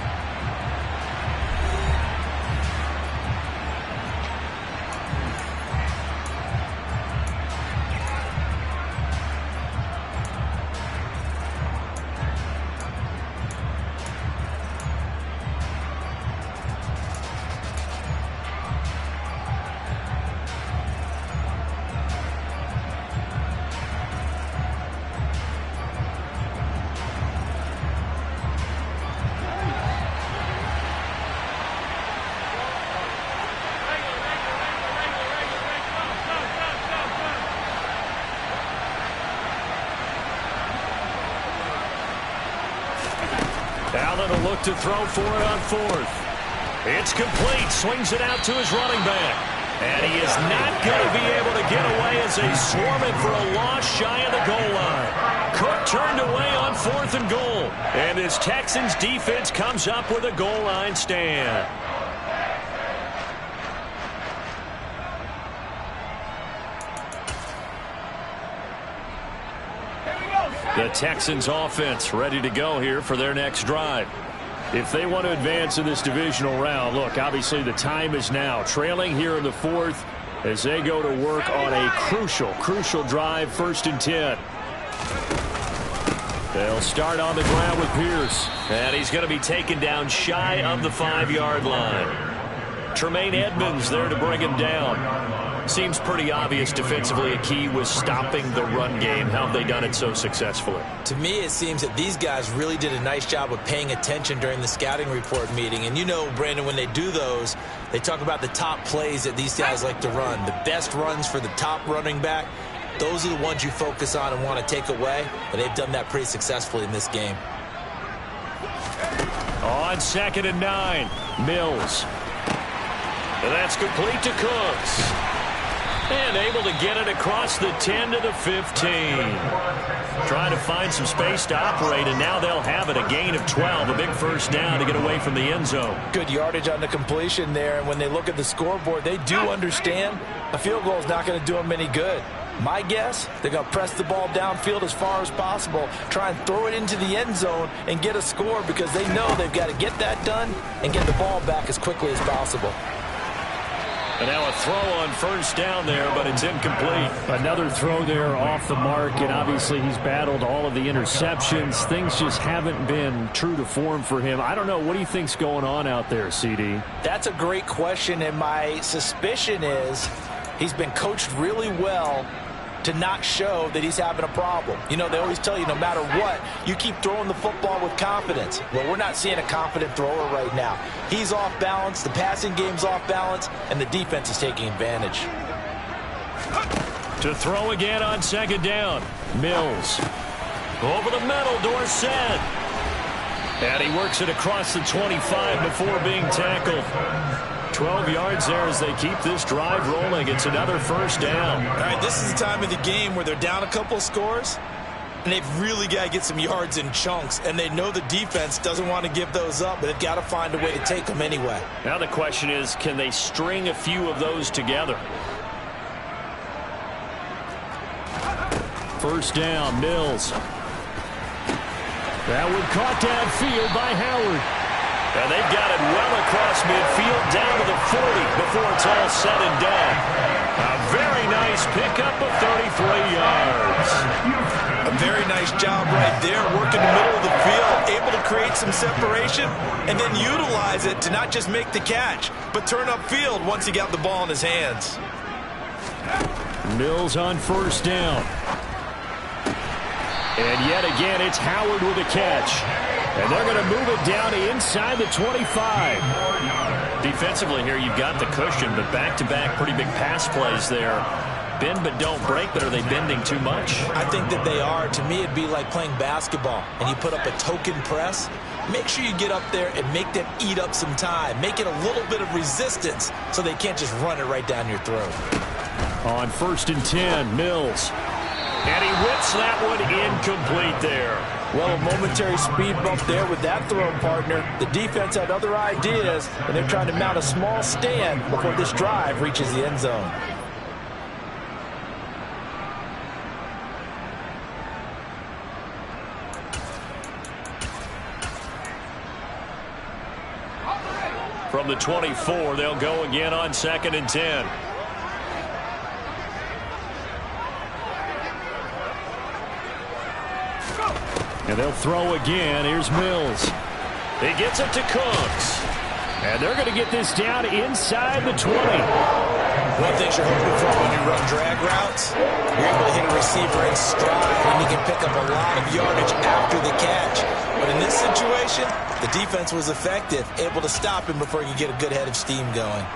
Allen will look to throw for it on 4th. It's complete. Swings it out to his running back. And he is not going to be able to get away as they swarm it for a loss shy of the goal line. Cook turned away on 4th and goal. And his Texans defense comes up with a goal line stand. The Texans offense ready to go here for their next drive. If they want to advance in this divisional round, look, obviously the time is now. Trailing here in the 4th as they go to work on a crucial drive, 1st and 10. They'll start on the ground with Pierce. And he's going to be taken down shy of the 5-yard line. Tremaine Edmonds there to bring him down. Seems pretty obvious defensively a key was stopping the run game. How have they done it so successfully? To me, it seems that these guys really did a nice job of paying attention during the scouting report meeting. And you know, Brandon, when they do those, they talk about the top plays that these guys like to run. The best runs for the top running back, those are the ones you focus on and want to take away. And they've done that pretty successfully in this game. On 2nd and 9, Mills. And that's complete to Cooks. And able to get it across the 10 to the 15. Trying to find some space to operate, and now they'll have it. A gain of 12, a big first down to get away from the end zone. Good yardage on the completion there, and when they look at the scoreboard, they do understand a field goal is not going to do them any good. My guess, they're going to press the ball downfield as far as possible, try and throw it into the end zone and get a score because they know they've got to get that done and get the ball back as quickly as possible. And now a throw on first down there, but it's incomplete. Another throw there off the mark, and obviously he's battled all of the interceptions. Things just haven't been true to form for him. I don't know. What do you think's going on out there, CD? That's a great question, and my suspicion is he's been coached really well to not show that he's having a problem. You know, they always tell you no matter what, you keep throwing the football with confidence. Well, we're not seeing a confident thrower right now. He's off balance, the passing game's off balance, and the defense is taking advantage. To throw again on 2nd down, Mills. Over the middle, Dorsett. And he works it across the 25 before being tackled. 12 yards there as they keep this drive rolling. It's another first down. All right, this is the time of the game where they're down a couple of scores, and they've really got to get some yards in chunks, and they know the defense doesn't want to give those up, but they've got to find a way to take them anyway. Now the question is, can they string a few of those together? First down, Mills. That one caught downfield by Howard. And they've got it well across midfield down to the 40 before it's all said and done. A very nice pickup of 33 yards. A very nice job right there, working the middle of the field, able to create some separation, and then utilize it to not just make the catch, but turn upfield once he got the ball in his hands. Mills on first down. And yet again, it's Howard with a catch. And they're going to move it down inside the 25. Defensively here, you've got the cushion, but back-to-back pretty big pass plays there. Bend but don't break, but are they bending too much? I think that they are. To me, it'd be like playing basketball, and you put up a token press. Make sure you get up there and make them eat up some time. Make it a little bit of resistance so they can't just run it right down your throat. On 1st and 10, Mills. And he whips that one incomplete there. Well, a momentary speed bump there with that throw, partner. The defense had other ideas, and they're trying to mount a small stand before this drive reaches the end zone. From the 24, they'll go again on 2nd and 10. And they'll throw again. Here's Mills. He gets it to Cooks. And they're going to get this down inside the 20. One thing you're hoping for when you run drag routes, you're able to hit a receiver in stride, and he can pick up a lot of yardage after the catch. But in this situation, the defense was effective, able to stop him before he could get a good head of steam going.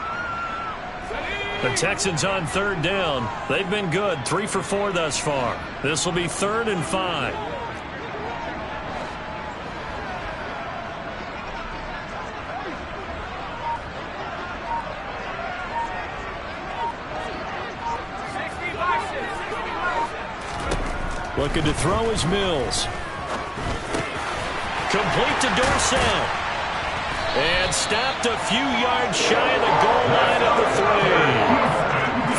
The Texans on 3rd down. They've been good, 3 for 4 thus far. This will be 3rd and 5. Looking to throw is Mills. Complete to Dorsett. And stopped a few yards shy of the goal line at the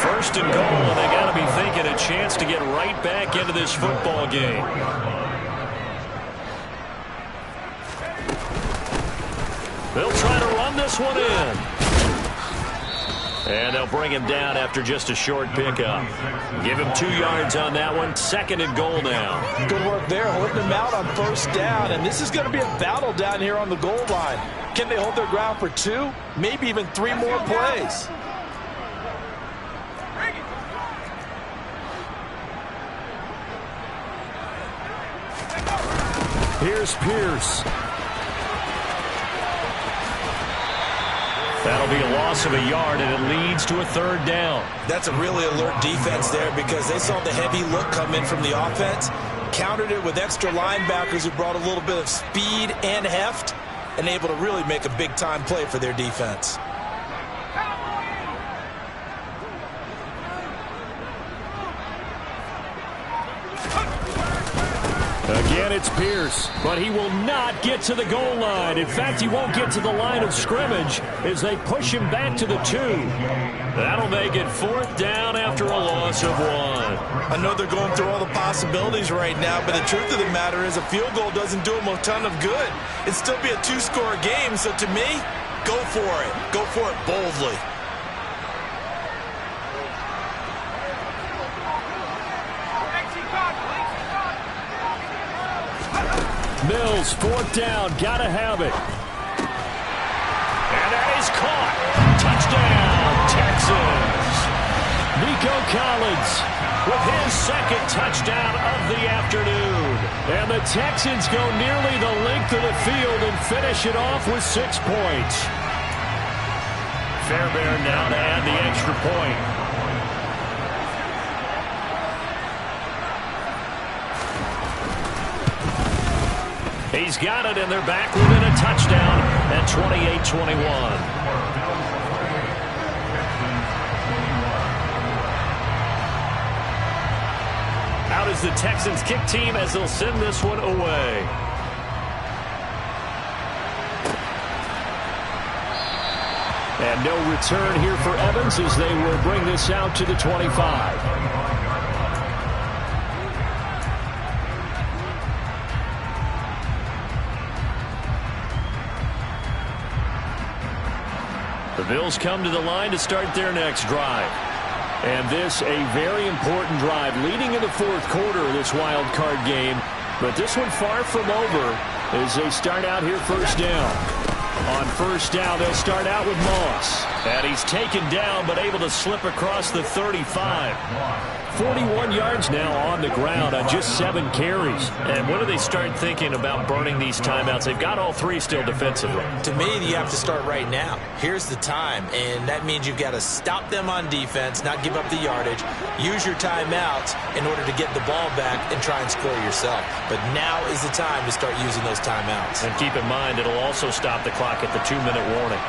3. 1st and goal, and they got to be thinking a chance to get right back into this football game. They'll try to run this one in. And they'll bring him down after just a short pickup. Give him 2 yards on that one. 2nd and goal now. Good work there, holding him out on 1st down. And this is going to be a battle down here on the goal line. Can they hold their ground for 2, maybe even 3 more plays? Here's Pierce. That'll be a loss of a yard, and it leads to a third down. That's a really alert defense there because they saw the heavy look come in from the offense, countered it with extra linebackers who brought a little bit of speed and heft, and able to really make a big-time play for their defense. Again, it's Pierce, but he will not get to the goal line. In fact, he won't get to the line of scrimmage as they push him back to the 2. That'll make it 4th down after a loss of 1. I know they're going through all the possibilities right now, but the truth of the matter is a field goal doesn't do them a ton of good. It'd still be a 2-score game, so to me, go for it. Go for it boldly. Mills, 4th down, gotta have it. And that is caught. Touchdown, Texans. Nico Collins with his 2nd touchdown of the afternoon. And the Texans go nearly the length of the field and finish it off with 6 points. Fairbairn now to add the extra point. He's got it, and they're back within a touchdown at 28-21. Out is the Texans kick team as they'll send this one away. And no return here for Evans as they will bring this out to the 25. The Bills come to the line to start their next drive. And this a very important drive leading in the 4th quarter of this wild card game. But this one far from over as they start out here 1st down. On 1st down, they'll start out with Moss. And he's taken down but able to slip across the 35. 41 yards now on the ground on just 7 carries. And when do they start thinking about burning these timeouts? They've got all 3 still defensively. To me, you have to start right now. Here's the time, and that means you've got to stop them on defense, not give up the yardage, use your timeouts in order to get the ball back and try and score yourself. But now is the time to start using those timeouts. And keep in mind, it'll also stop the clock at the 2-minute warning.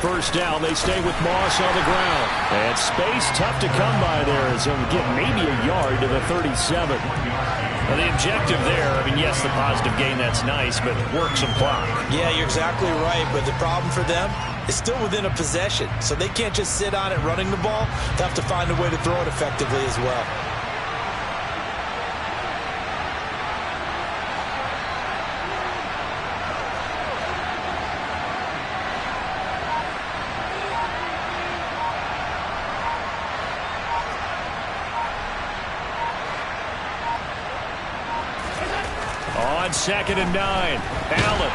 First down, they stay with Moss on the ground. And space tough to come by there as he'll get maybe a yard to the 37. Well, the objective there, I mean, yes, the positive gain, that's nice, but work some clock. Yeah, you're exactly right, but the problem for them is still within a possession. So they can't just sit on it running the ball. They have to find a way to throw it effectively as well. On 2nd and 9, Allen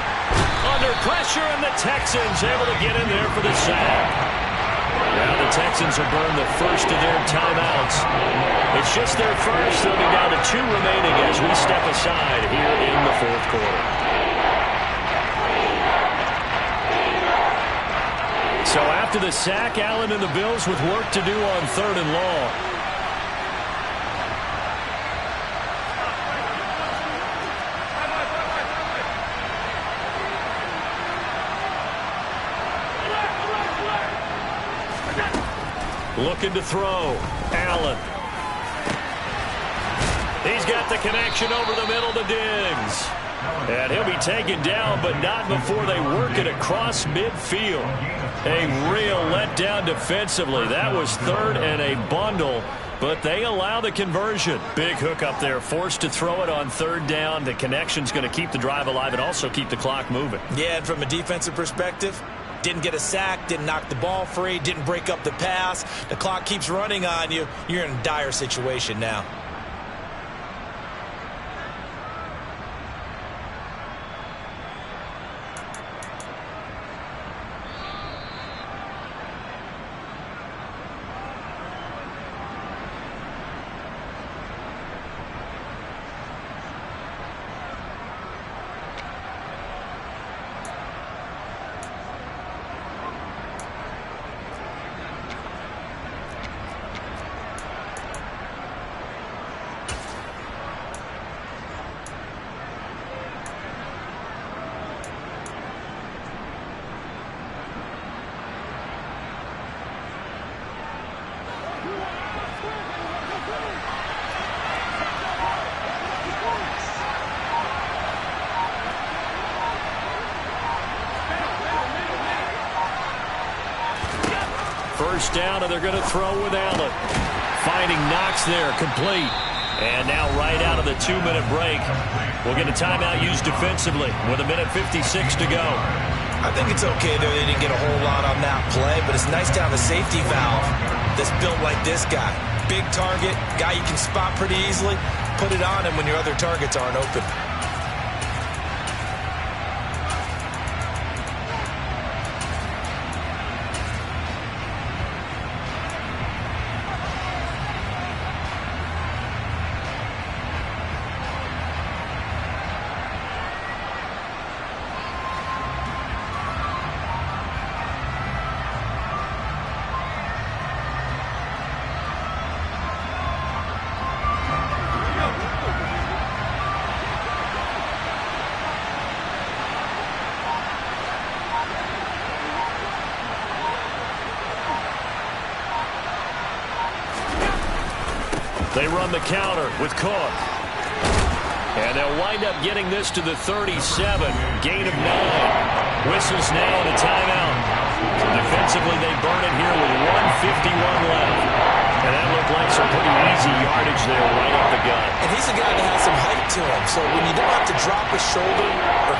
under pressure, and the Texans able to get in there for the sack. Now the Texans will burn the first of their timeouts. It's just their first. They'll be down to 2 remaining as we step aside here in the 4th quarter. So after the sack, Allen and the Bills with work to do on 3rd and long. Looking to throw. Allen. He's got the connection over the middle to Diggs. And he'll be taken down, but not before they work it across midfield. A real letdown defensively. That was 3rd and a bundle, but they allow the conversion. Big hook up there, forced to throw it on 3rd down. The connection's going to keep the drive alive and also keep the clock moving. Yeah, and from a defensive perspective, didn't get a sack, didn't knock the ball free, didn't break up the pass. The clock keeps running on you. You're in a dire situation now. first down, and they're going to throw with Allen. Finding Knox there, complete. And now right out of the 2-minute break, we'll get a timeout used defensively with 1:56 to go. I think it's okay though they didn't get a whole lot on that play, but it's nice to have a safety valve that's built like this guy. Big target, guy you can spot pretty easily. Put it on him when your other targets aren't open. They run the counter with Cook. And they'll wind up getting this to the 37. Gain of 9. Whistles now and a timeout. Defensively, they burn it here with 1:51 left. And that looked like some pretty easy yardage there right up the gut. And he's a guy that has some height to him, so when you don't have to drop his shoulder or